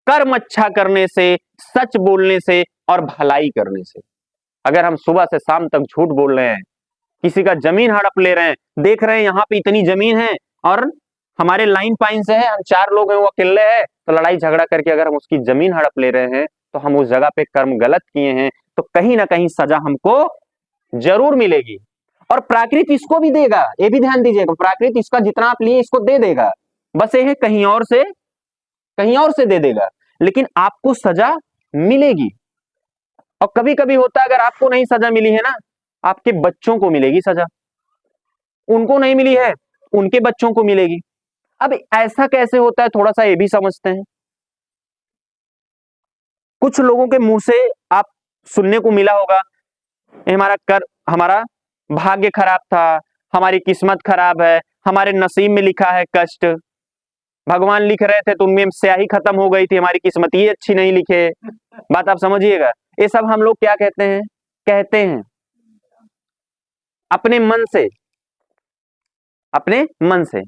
कर्म अच्छा करने से, सच बोलने से और भलाई करने से। अगर हम सुबह से शाम तक झूठ बोल रहे हैं, किसी का जमीन हड़प ले रहे हैं, देख रहे हैं यहाँ पे इतनी जमीन है और हमारे लाइन पाइन से है, हम 4 लोग हैं, वो अकेले है, तो लड़ाई झगड़ा करके अगर हम उसकी जमीन हड़प ले रहे हैं तो हम उस जगह पे कर्म गलत किए हैं, तो कहीं ना कहीं सजा हमको जरूर मिलेगी। और प्राकृत इसको भी देगा, ये भी ध्यान दीजिएगा, प्राकृत इसका जितना आप लिए इसको दे देगा, बस ये है कहीं और से दे देगा, लेकिन आपको सजा मिलेगी। और कभी कभी होता है अगर आपको नहीं सजा मिली है ना, आपके बच्चों को मिलेगी सजा, उनको नहीं मिली है, उनके बच्चों को मिलेगी। अब ऐसा कैसे होता है, थोड़ा सा ये भी समझते हैं। कुछ लोगों के मुंह से आप सुनने को मिला होगा, हमारा भाग्य खराब था, हमारी किस्मत खराब है, हमारे नसीब में लिखा है कष्ट, भगवान लिख रहे थे तो उनमें स्याही खत्म हो गई थी, हमारी किस्मत ही अच्छी नहीं लिखे। बात आप समझिएगा, ये सब हम लोग क्या कहते हैं अपने मन से।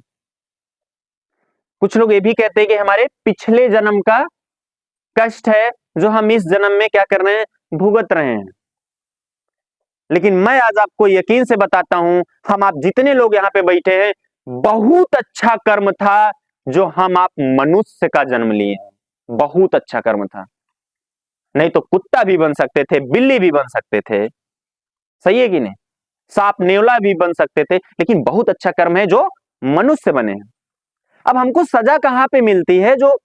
कुछ लोग ये भी कहते हैं कि हमारे पिछले जन्म का कष्ट है जो हम इस जन्म में क्या कर रहे हैं, भुगत रहे हैं। लेकिन मैं आज आपको यकीन से बताता हूं, हम आप जितने लोग यहाँ पे बैठे हैं, बहुत अच्छा कर्म था जो हम आप मनुष्य का जन्म लिए हैं, बहुत अच्छा कर्म था। नहीं तो कुत्ता भी बन सकते थे, बिल्ली भी बन सकते थे, सही है कि नहीं, सांप नेवला भी बन सकते थे, लेकिन बहुत अच्छा कर्म है जो मनुष्य बने हैं। अब हमको सजा कहां पे मिलती है, जो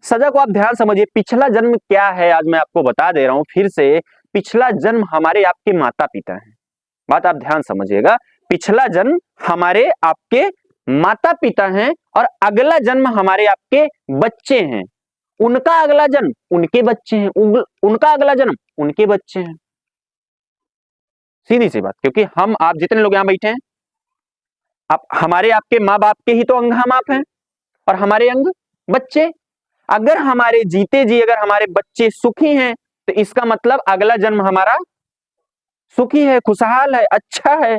सजा को आप ध्यान समझिए, पिछला जन्म क्या है आज मैं आपको बता दे रहा हूं फिर से। पिछला जन्म हमारे आपके माता पिता हैं, बात आप ध्यान समझिएगा, पिछला जन्म हमारे आपके माता पिता हैं और अगला जन्म हमारे आपके बच्चे हैं, उनका अगला जन्म उनके बच्चे हैं, उनका अगला जन्म उनके बच्चे हैं। सीधी सी बात, क्योंकि हम आप जितने लोग यहां बैठे हैं, आप हमारे आपके माँ बाप के ही तो अंग हम आप हैं और हमारे अंग बच्चे। अगर हमारे जीते जी अगर हमारे बच्चे सुखी हैं तो इसका मतलब अगला जन्म हमारा सुखी है, खुशहाल है, अच्छा है,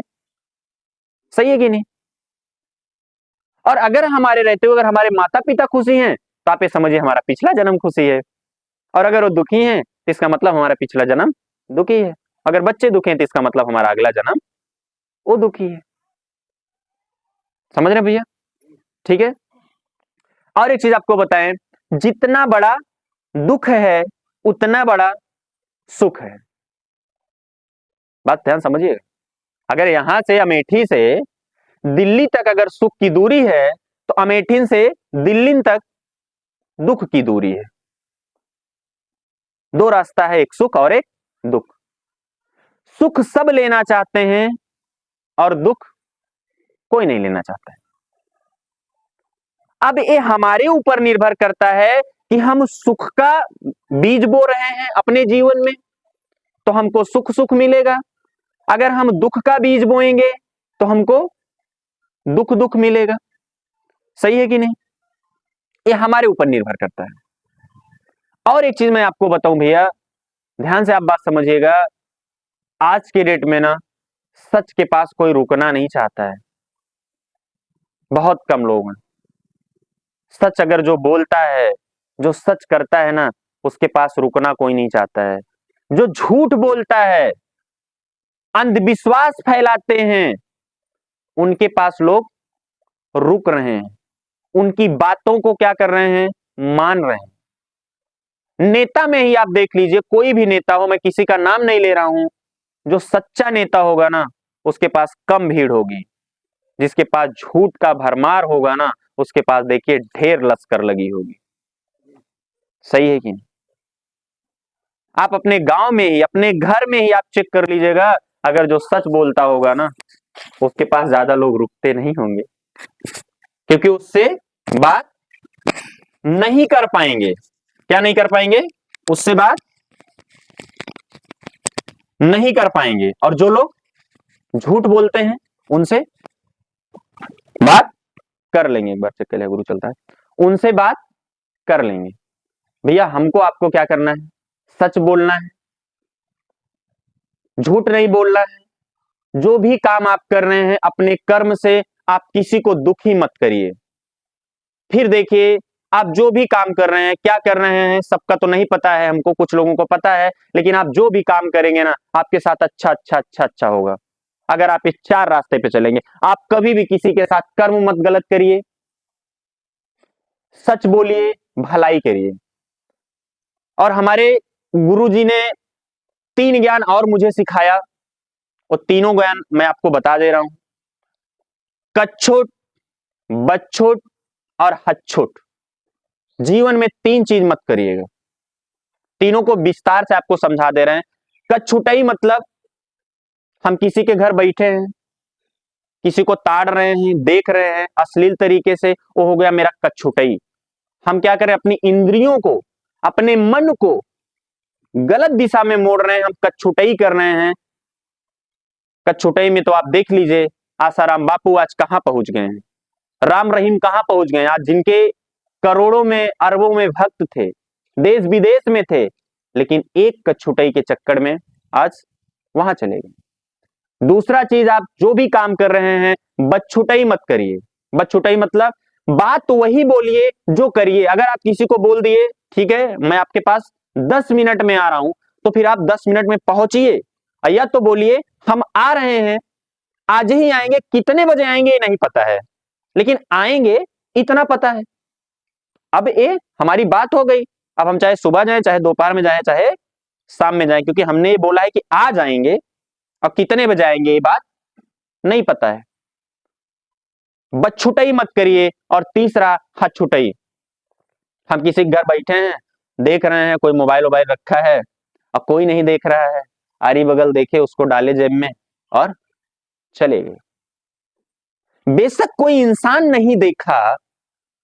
सही है कि नहीं। और अगर हमारे रहते हुए अगर हमारे माता पिता खुशी हैं तो आप ये समझिए हमारा पिछला जन्म खुशी है, और अगर वो दुखी हैं तो इसका मतलब हमारा पिछला जन्म दुखी है। अगर बच्चे दुखी हैं तो इसका मतलब हमारा अगला जन्म वो दुखी है। समझ रहे भैया, ठीक है। और एक चीज आपको बताएं, जितना बड़ा दुख है उतना बड़ा सुख है। बात ध्यान समझिए, अगर यहां से अमेठी से दिल्ली तक अगर सुख की दूरी है तो अमेठी से दिल्ली तक दुख की दूरी है। 2 रास्ता है, एक सुख और एक दुख। सुख सब लेना चाहते हैं और दुख कोई नहीं लेना चाहता है। अब ये हमारे ऊपर निर्भर करता है कि हम सुख का बीज बो रहे हैं अपने जीवन में तो हमको सुख सुख मिलेगा, अगर हम दुख का बीज बोएंगे तो हमको दुख दुख मिलेगा, सही है कि नहीं। ये हमारे ऊपर निर्भर करता है। और एक चीज मैं आपको बताऊं भैया, ध्यान से आप बात समझिएगा, आज के डेट में ना सच के पास कोई रुकना नहीं चाहता है, बहुत कम लोग हैं। सच अगर जो बोलता है, जो सच करता है ना, उसके पास रुकना कोई नहीं चाहता है। जो झूठ बोलता है, अंधविश्वास फैलाते हैं, उनके पास लोग रुक रहे हैं, उनकी बातों को क्या कर रहे हैं, मान रहे हैं। नेता में ही आप देख लीजिए, कोई भी नेता हो, मैं किसी का नाम नहीं ले रहा हूं, जो सच्चा नेता होगा ना उसके पास कम भीड़ होगी, जिसके पास झूठ का भरमार होगा ना उसके पास देखिए ढेर लश्कर लगी होगी, सही है कि नहीं। आप अपने गांव में ही, अपने घर में ही आप चेक कर लीजिएगा, अगर जो सच बोलता होगा ना, उसके पास ज्यादा लोग रुकते नहीं होंगे, क्योंकि उससे बात नहीं कर पाएंगे। क्या नहीं कर पाएंगे? उससे बात नहीं कर पाएंगे। और जो लोग झूठ बोलते हैं उनसे बात कर लेंगे। एक बार चेक कर लिया, गुरु चलता है, उनसे बात कर लेंगे। भैया हमको आपको क्या करना है? सच बोलना है, झूठ नहीं बोलना है। जो भी काम आप कर रहे हैं अपने कर्म से आप किसी को दुखी मत करिए। फिर देखिए, आप जो भी काम कर रहे हैं, क्या कर रहे हैं, सबका तो नहीं पता है, हमको कुछ लोगों को पता है, लेकिन आप जो भी काम करेंगे ना, आपके साथ अच्छा अच्छा अच्छा अच्छा होगा। अगर आप इस 4 रास्ते पे चलेंगे, आप कभी भी किसी के साथ कर्म मत गलत करिए, सच बोलिए, भलाई करिए। और हमारे गुरुजी ने 3 ज्ञान और मुझे सिखाया, और तीनों ज्ञान मैं आपको बता दे रहा हूं। कच्छोट, बच्छोट और हच्छोट। जीवन में 3 चीज मत करिएगा। तीनों को विस्तार से आपको समझा दे रहे हैं। कच्छुटाई मतलब हम किसी के घर बैठे हैं, किसी को ताड़ रहे हैं, देख रहे हैं अश्लील तरीके से, वो हो गया मेरा कच्छुटाई। हम क्या करें? अपनी इंद्रियों को, अपने मन को गलत दिशा में मोड़ रहे हैं, हम कच्छुटाई कर रहे हैं। कच्छुटाई में तो आप देख लीजिए, आसाराम बापू आज कहां पहुंच गए हैं, राम रहीम कहां पहुंच गए हैं। आज जिनके करोड़ों में अरबों में भक्त थे, देश विदेश में थे, लेकिन एक कच्छुटाई के चक्कर में आज वहां चले गए। दूसरा चीज, आप जो भी काम कर रहे हैं बच्छुटाई मत करिए। बच्छुटाई मतलब बात तो वही बोलिए जो करिए। अगर आप किसी को बोल दिए ठीक है मैं आपके पास 10 मिनट में आ रहा हूं, तो फिर आप 10 मिनट में पहुंचिए। या तो बोलिए हम आ रहे हैं, आज ही आएंगे, कितने बजे आएंगे ये नहीं पता है, लेकिन आएंगे इतना पता है। अब ये हमारी बात हो गई। अब हम चाहे सुबह जाएं, चाहे दोपहर में जाएं, चाहे शाम में जाएं, क्योंकि हमने ये बोला है कि आ जाएंगे, और कितने बजे आएंगे ये बात नहीं पता है। बच्छुटाई मत करिए। और तीसरा हछुटाई। हम किसी के घर बैठे हैं, देख रहे हैं कोई मोबाइल वोबाइल रखा है, और कोई नहीं देख रहा है, आरी बगल देखे उसको डाले जेब में और चले गए। बेशक कोई इंसान नहीं देखा,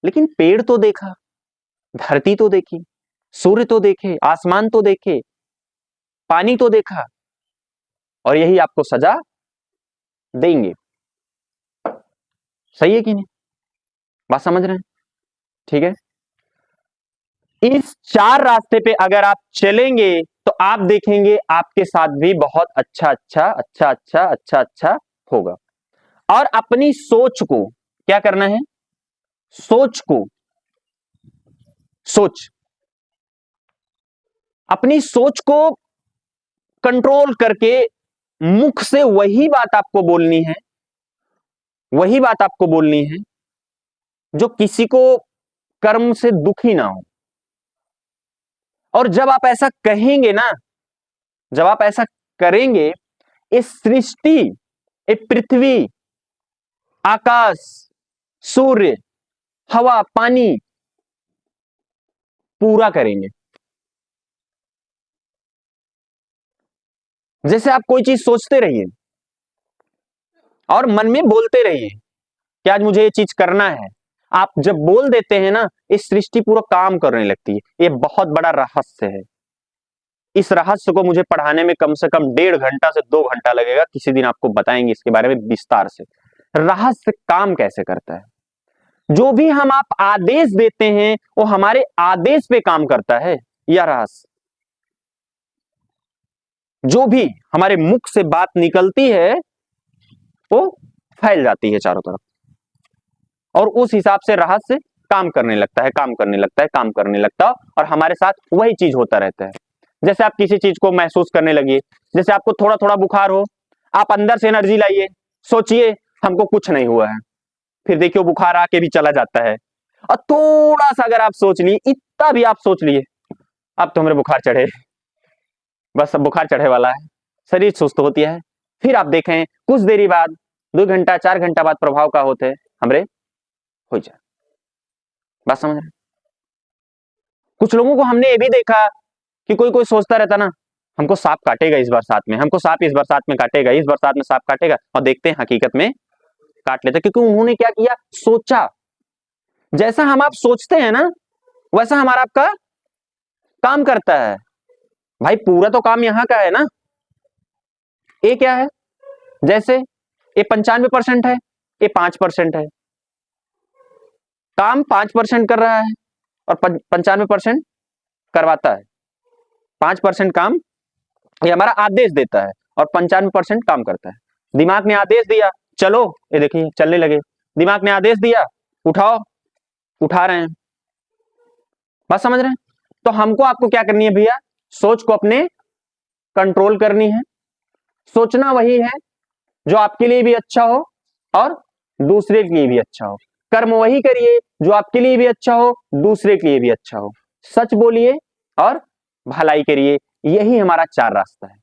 लेकिन पेड़ तो देखा, धरती तो देखी, सूर्य तो देखे, आसमान तो देखे, पानी तो देखा, और यही आपको सजा देंगे। सही है कि नहीं? बात समझ रहे हैं? ठीक है। इस 4 रास्ते पे अगर आप चलेंगे तो आप देखेंगे आपके साथ भी बहुत अच्छा अच्छा अच्छा अच्छा अच्छा अच्छा होगा। और अपनी सोच को क्या करना है? सोच को, सोच, अपनी सोच को कंट्रोल करके मुख से वही बात आपको बोलनी है, वही बात आपको बोलनी है जो किसी को कर्म से दुखी ना हो। और जब आप ऐसा कहेंगे ना, जब आप ऐसा करेंगे, इस सृष्टि, ये पृथ्वी, आकाश, सूर्य, हवा, पानी पूरा करेंगे। जैसे आप कोई चीज सोचते रहिए और मन में बोलते रहिए कि आज मुझे ये चीज करना है। आप जब बोल देते हैं ना, इस सृष्टि पूरा काम करने लगती है। ये बहुत बड़ा रहस्य है। इस रहस्य को मुझे पढ़ाने में कम से कम 1.5 घंटा से 2 घंटा लगेगा। किसी दिन आपको बताएंगे इसके बारे में विस्तार से, रहस्य काम कैसे करता है। जो भी हम आप आदेश देते हैं वो हमारे आदेश पे काम करता है, यह रहस्य। जो भी हमारे मुख से बात निकलती है वो फैल जाती है चारों तरफ, और उस हिसाब से रहस्य काम करने लगता है, काम करने लगता है, काम करने लगता है, और हमारे साथ वही चीज होता रहता है। जैसे आप किसी चीज को महसूस करने लगिए, जैसे आपको थोड़ा थोड़ा बुखार हो, आप अंदर से एनर्जी लाइए, सोचिए हमको कुछ नहीं हुआ है, फिर देखिए बुखार आके भी चला जाता है। और थोड़ा सा अगर आप सोच लिए, इतना भी आप सोच लिए, अब तो हमारे बुखार चढ़े, बस अब बुखार चढ़े वाला है, शरीर सुस्त होती है, फिर आप देखें कुछ देरी बाद, 2 घंटा 4 घंटा बाद प्रभाव का होते हैं हमरे हो जाए। बात समझ रहे? कुछ लोगों को हमने ये भी देखा कि कोई कोई सोचता रहता ना, हमको सांप काटेगा इस बरसात में, हमको सांप इस बरसात में काटेगा, इस बरसात में सांप काटेगा, और देखते हैं हकीकत में काट लेते, क्योंकि उन्होंने क्या किया, सोचा। जैसा हम आप सोचते हैं ना, वैसा हमारा आपका काम करता है। भाई पूरा तो काम यहां का है ना, ये क्या है, जैसे ये 95% है, ये 5% है, काम 5% कर रहा है और 95% करवाता है। 5% काम ये हमारा आदेश देता है और 95% काम करता है। दिमाग ने आदेश दिया, चलो, ये देखिए चलने लगे, दिमाग ने आदेश दिया, उठाओ, उठा रहे हैं। बात समझ रहे हैं? तो हमको आपको क्या करनी है भैया, सोच को अपने कंट्रोल करनी है। सोचना वही है जो आपके लिए भी अच्छा हो और दूसरे के लिए भी अच्छा हो। कर्म वही करिए जो आपके लिए भी अच्छा हो, दूसरे के लिए भी अच्छा हो। सच बोलिए और भलाई करिए, यही हमारा 4 रास्ता है।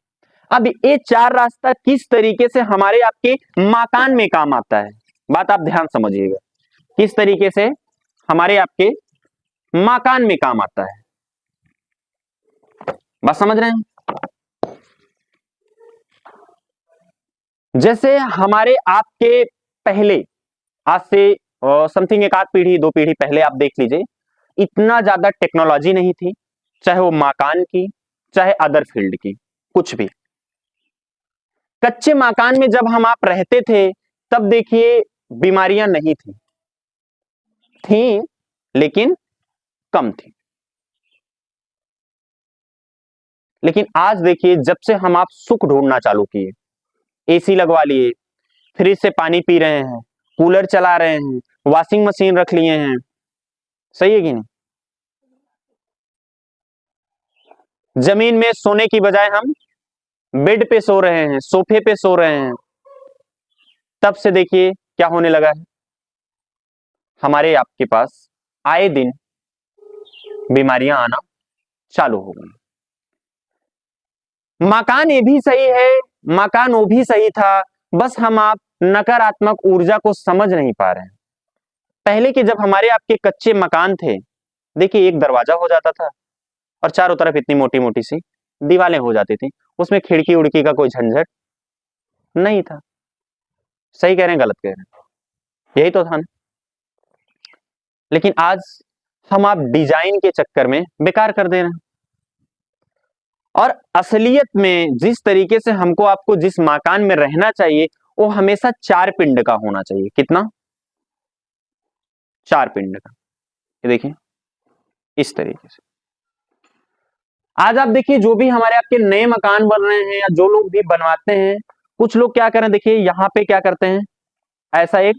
अब ये 4 रास्ता किस तरीके से हमारे आपके मकान में काम आता है, बात आप ध्यान समझिएगा, किस तरीके से हमारे आपके मकान में काम आता है, बात समझ रहे हैं? जैसे हमारे आपके पहले, आज से समथिंग एक आध पीढ़ी 2 पीढ़ी पहले आप देख लीजिए, इतना ज्यादा टेक्नोलॉजी नहीं थी, चाहे वो मकान की, चाहे अदर फील्ड की, कुछ भी। कच्चे मकान में जब हम आप रहते थे, तब देखिए बीमारियां नहीं थी लेकिन कम थी। लेकिन आज देखिए, जब से हम आप सुख ढूंढना चालू किए, एसी लगवा लिए, फ्रिज से पानी पी रहे हैं, कूलर चला रहे हैं, वॉशिंग मशीन रख लिए हैं, सही है कि नहीं? जमीन में सोने की बजाय हम बेड पे सो रहे हैं, सोफे पे सो रहे हैं, तब से देखिए क्या होने लगा है, हमारे आपके पास आए दिन बीमारियां आना चालू हो गई। मकान ये भी सही है, मकान वो भी सही था, बस हम आप नकारात्मक ऊर्जा को समझ नहीं पा रहे हैं। पहले के जब हमारे आपके कच्चे मकान थे, देखिए एक दरवाजा हो जाता था और चारों तरफ इतनी मोटी मोटी सी दीवारें हो जाती थी, उसमें खिड़की उड़की का कोई झंझट नहीं था। सही कह रहे हैं, गलत कह रहे हैं? यही तो था ना। लेकिन आज हम आप डिजाइन के चक्कर में बेकार कर दे रहे हैं, और असलियत में जिस तरीके से हमको आपको जिस मकान में रहना चाहिए, वो हमेशा 4 पिंड का होना चाहिए। कितना? 4 पिंड का। ये देखिए इस तरीके से। आज आप देखिए, जो भी हमारे आपके नए मकान बन रहे हैं या जो लोग भी बनवाते हैं, कुछ लोग क्या करें, देखिए यहां पे क्या करते हैं, ऐसा एक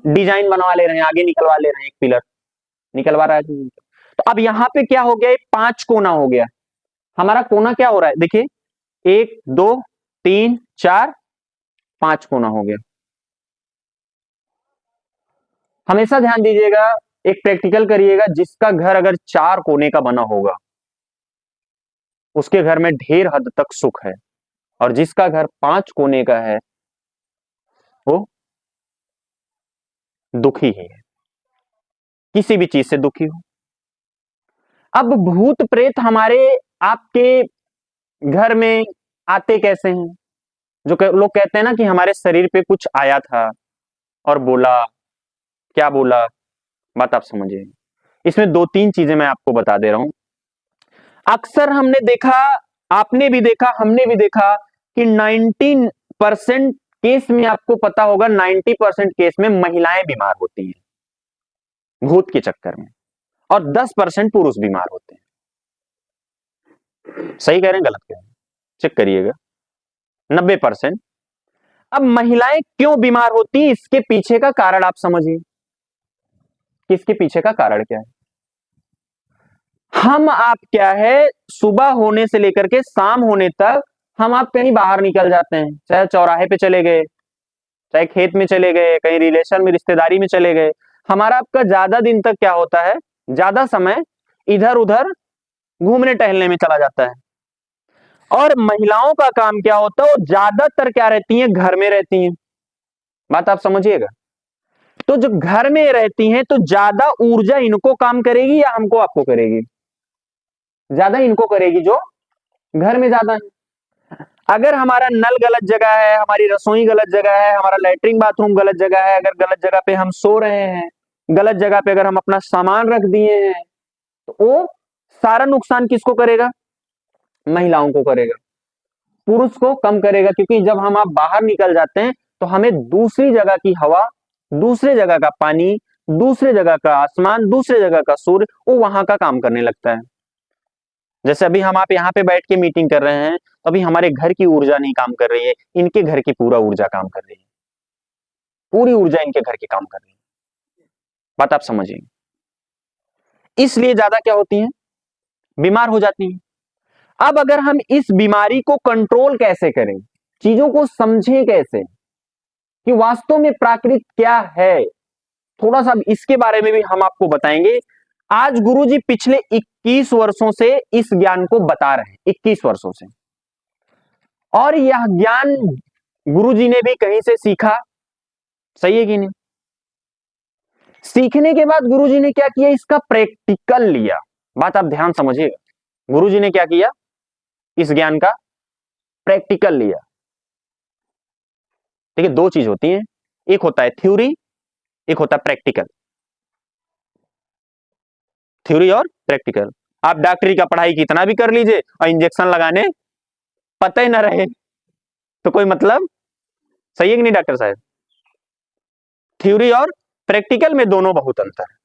डिजाइन बनवा ले रहे हैं, आगे निकलवा ले रहे हैं, एक पिलर निकलवा रहा है। तो अब यहां पे क्या हो गया, 5 कोना हो गया। हमारा कोना क्या हो रहा है, देखिए 1 2 3 4 5 कोना हो गया। हमेशा ध्यान दीजिएगा, एक प्रैक्टिकल करिएगा, जिसका घर अगर 4 कोने का बना होगा, उसके घर में ढेर हद तक सुख है, और जिसका घर 5 कोने का है, वो दुखी ही है, किसी भी चीज से दुखी हो। अब भूत प्रेत हमारे आपके घर में आते कैसे हैं? जो लोग कहते हैं ना कि हमारे शरीर पे कुछ आया था और बोला, क्या बोला, बात आप समझिए। इसमें 2-3 चीजें मैं आपको बता दे रहा हूं। अक्सर हमने देखा, आपने भी देखा, हमने भी देखा कि 19% केस में, आपको पता होगा 90% केस में महिलाएं बीमार होती हैं भूत के चक्कर में, और 10% पुरुष बीमार होते हैं। सही कह रहे हैं, गलत कह रहे हैं? चेक करिएगा, 90%। अब महिलाएं क्यों बीमार होती हैं, इसके पीछे का कारण आप समझिए, किसके पीछे का कारण क्या है। हम आप क्या है, सुबह होने से लेकर के शाम होने तक हम आप कहीं बाहर निकल जाते हैं, चाहे चौराहे पे चले गए, चाहे खेत में चले गए, कहीं रिलेशन में, रिश्तेदारी में चले गए। हमारा आपका ज्यादा दिन तक क्या होता है, ज्यादा समय इधर उधर घूमने टहलने में चला जाता है। और महिलाओं का काम क्या होता है, वो ज्यादातर क्या रहती हैं, घर में रहती हैं। बात आप समझिएगा। तो जो घर में रहती हैं, तो ज्यादा ऊर्जा इनको काम करेगी या हमको आपको करेगी? ज्यादा इनको करेगी जो घर में ज्यादा है। अगर हमारा नल गलत जगह है, हमारी रसोई गलत जगह है, हमारा लैट्रिन बाथरूम गलत जगह है, अगर गलत जगह पे हम सो रहे हैं, गलत जगह पे अगर हम अपना सामान रख दिए हैं, तो वो सारा नुकसान किसको करेगा? महिलाओं को करेगा, पुरुष को कम करेगा। क्योंकि जब हम आप बाहर निकल जाते हैं तो हमें दूसरी जगह की हवा, दूसरे जगह का पानी, दूसरे जगह का आसमान, दूसरे जगह का सूर्य, वो वहां का काम करने लगता है। जैसे अभी हम आप यहाँ पे बैठ के मीटिंग कर रहे हैं, तो अभी हमारे घर की ऊर्जा नहीं काम कर रही है, इनके घर की पूरा ऊर्जा काम कर रही है, पूरी ऊर्जा इनके घर की काम कर रही है। बात आप समझिए। इसलिए ज्यादा क्या होती है? बीमार हो जाती है। अब अगर हम इस बीमारी को कंट्रोल कैसे करें, चीजों को समझें कैसे कि वास्तव में प्राकृत क्या है, थोड़ा सा इसके बारे में भी हम आपको बताएंगे। आज गुरुजी पिछले 21 वर्षों से इस ज्ञान को बता रहे हैं, 21 वर्षों से। और यह ज्ञान गुरुजी ने भी कहीं से सीखा, सही है कि नहीं? सीखने के बाद गुरुजी ने क्या किया? इसका प्रैक्टिकल लिया। बात आप ध्यान समझिएगा, गुरुजी ने क्या किया? इस ज्ञान का प्रैक्टिकल लिया। ठीक है, दो चीज होती है, एक होता है थ्योरी, एक होता है प्रैक्टिकल। थ्योरी और प्रैक्टिकल। आप डॉक्टरी का पढ़ाई कितना भी कर लीजिए और इंजेक्शन लगाने पता ही ना रहे तो कोई मतलब, सही है कि नहीं डॉक्टर साहब? थ्योरी और प्रैक्टिकल में दोनों बहुत अंतर है।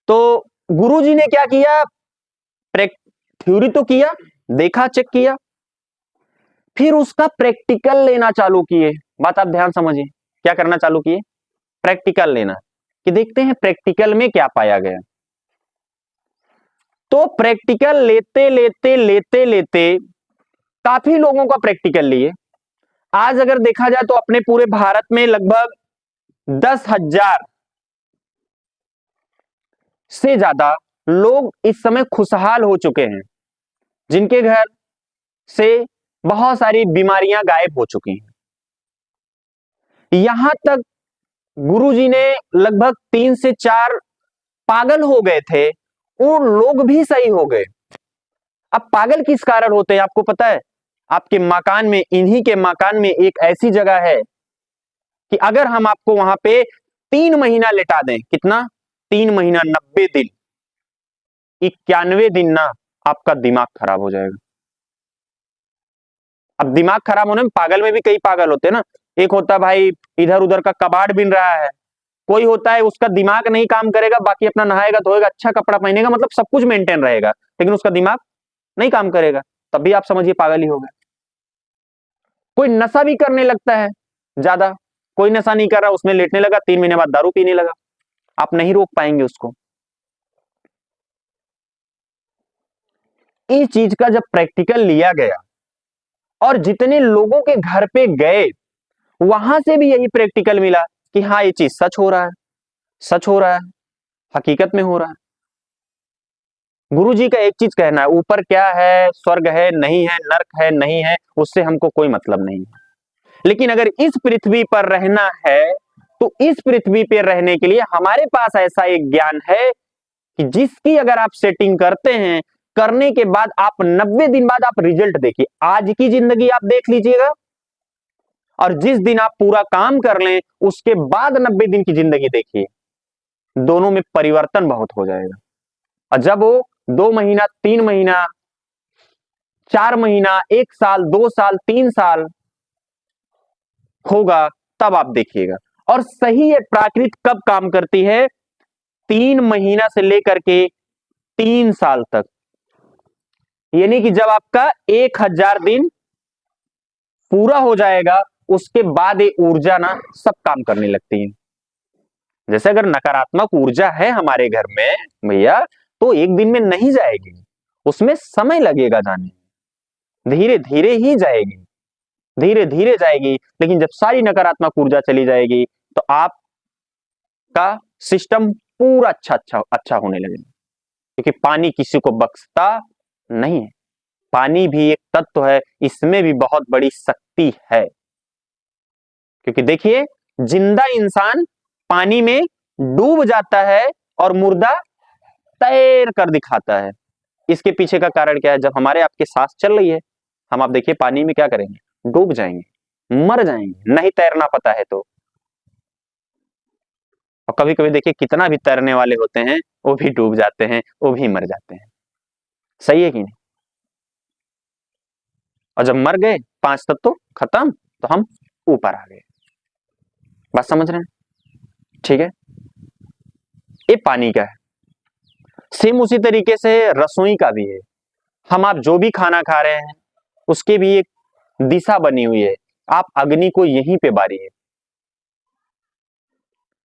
तो गुरुजी ने क्या किया? थ्योरी तो किया, देखा, चेक किया, फिर उसका प्रैक्टिकल लेना चालू किए। बात आप ध्यान समझिए, क्या करना चालू किए? प्रैक्टिकल लेना, कि देखते हैं प्रैक्टिकल में क्या पाया गया। तो प्रैक्टिकल लेते लेते लेते लेते काफी लोगों का प्रैक्टिकल लिए। आज अगर देखा जाए तो अपने पूरे भारत में लगभग 10,000 से ज्यादा लोग इस समय खुशहाल हो चुके हैं, जिनके घर से बहुत सारी बीमारियां गायब हो चुकी हैं। यहां तक गुरुजी ने लगभग 3 से 4 पागल हो गए थे, वो लोग भी सही हो गए। अब पागल किस कारण होते हैं आपको पता है? आपके मकान में, इन्हीं के मकान में एक ऐसी जगह है कि अगर हम आपको वहां पे 3 महीना लेटा दें, कितना? 3 महीना, 90 दिन, 91 दिन ना आपका दिमाग खराब हो जाएगा। अब दिमाग खराब होने में पागल में भी कई पागल होते हैं ना। एक होता भाई इधर उधर का कबाड़ बिन रहा है, कोई होता है उसका दिमाग नहीं काम करेगा, बाकी अपना नहाएगा धोएगा, अच्छा कपड़ा पहनेगा, मतलब सब कुछ मेंटेन रहेगा, लेकिन उसका दिमाग नहीं काम करेगा, तब भी आप समझिए पागल ही होगा। कोई नशा भी करने लगता है ज्यादा, कोई नशा नहीं कर रहा, उसमें लेटने लगा, 3 महीने बाद दारू पीने लगा, आप नहीं रोक पाएंगे उसको। इस चीज का जब प्रैक्टिकल लिया गया और जितने लोगों के घर पे गए, वहां से भी यही प्रैक्टिकल मिला कि हाँ ये चीज सच हो रहा है, सच हो रहा है, हकीकत में हो रहा है। गुरुजी का एक चीज कहना है, ऊपर क्या है, स्वर्ग है नहीं है, नरक है नहीं है, उससे हमको कोई मतलब नहीं है। लेकिन अगर इस पृथ्वी पर रहना है तो इस पृथ्वी पर रहने के लिए हमारे पास ऐसा एक ज्ञान है कि जिसकी अगर आप सेटिंग करते हैं, करने के बाद आप 90 दिन बाद आप रिजल्ट देखिए। आज की जिंदगी आप देख लीजिएगा और जिस दिन आप पूरा काम कर लें उसके बाद 90 दिन की जिंदगी देखिए, दोनों में परिवर्तन बहुत हो जाएगा। और जब वो 2 महीना, 3 महीना, 4 महीना, 1 साल, 2 साल, 3 साल होगा, तब आप देखिएगा। और सही है, प्राकृत कब काम करती है? 3 महीना से लेकर के 3 साल तक, यानी कि जब आपका 1000 दिन पूरा हो जाएगा, उसके बाद ये ऊर्जा ना सब काम करने लगती है। जैसे अगर नकारात्मक ऊर्जा है हमारे घर में भैया, तो एक दिन में नहीं जाएगी, उसमें समय लगेगा जाने में, धीरे धीरे ही जाएगी, धीरे धीरे जाएगी। लेकिन जब सारी नकारात्मक ऊर्जा चली जाएगी तो आपका सिस्टम पूरा अच्छा होने लगेगा। क्योंकि पानी किसी को बख्शता नहीं है, पानी भी एक तत्व है, इसमें भी बहुत बड़ी शक्ति है। क्योंकि देखिए, जिंदा इंसान पानी में डूब जाता है और मुर्दा तैर कर दिखाता है। इसके पीछे का कारण क्या है? जब हमारे आपके सांस चल रही है, हम आप देखिए पानी में क्या करेंगे? डूब जाएंगे, मर जाएंगे, नहीं तैरना पता है तो। और कभी कभी देखिए कितना भी तैरने वाले होते हैं वो भी डूब जाते हैं, वो भी मर जाते हैं। सही है कि नहीं? और जब मर गए 5 तत्व खत्म, तो हम ऊपर आ गए। बात समझ रहे हैं? ठीक है, ये पानी का है। सेम उसी तरीके से रसोई का भी है। हम आप जो भी खाना खा रहे हैं उसके भी एक दिशा बनी हुई है। आप अग्नि को यहीं पे बारिए,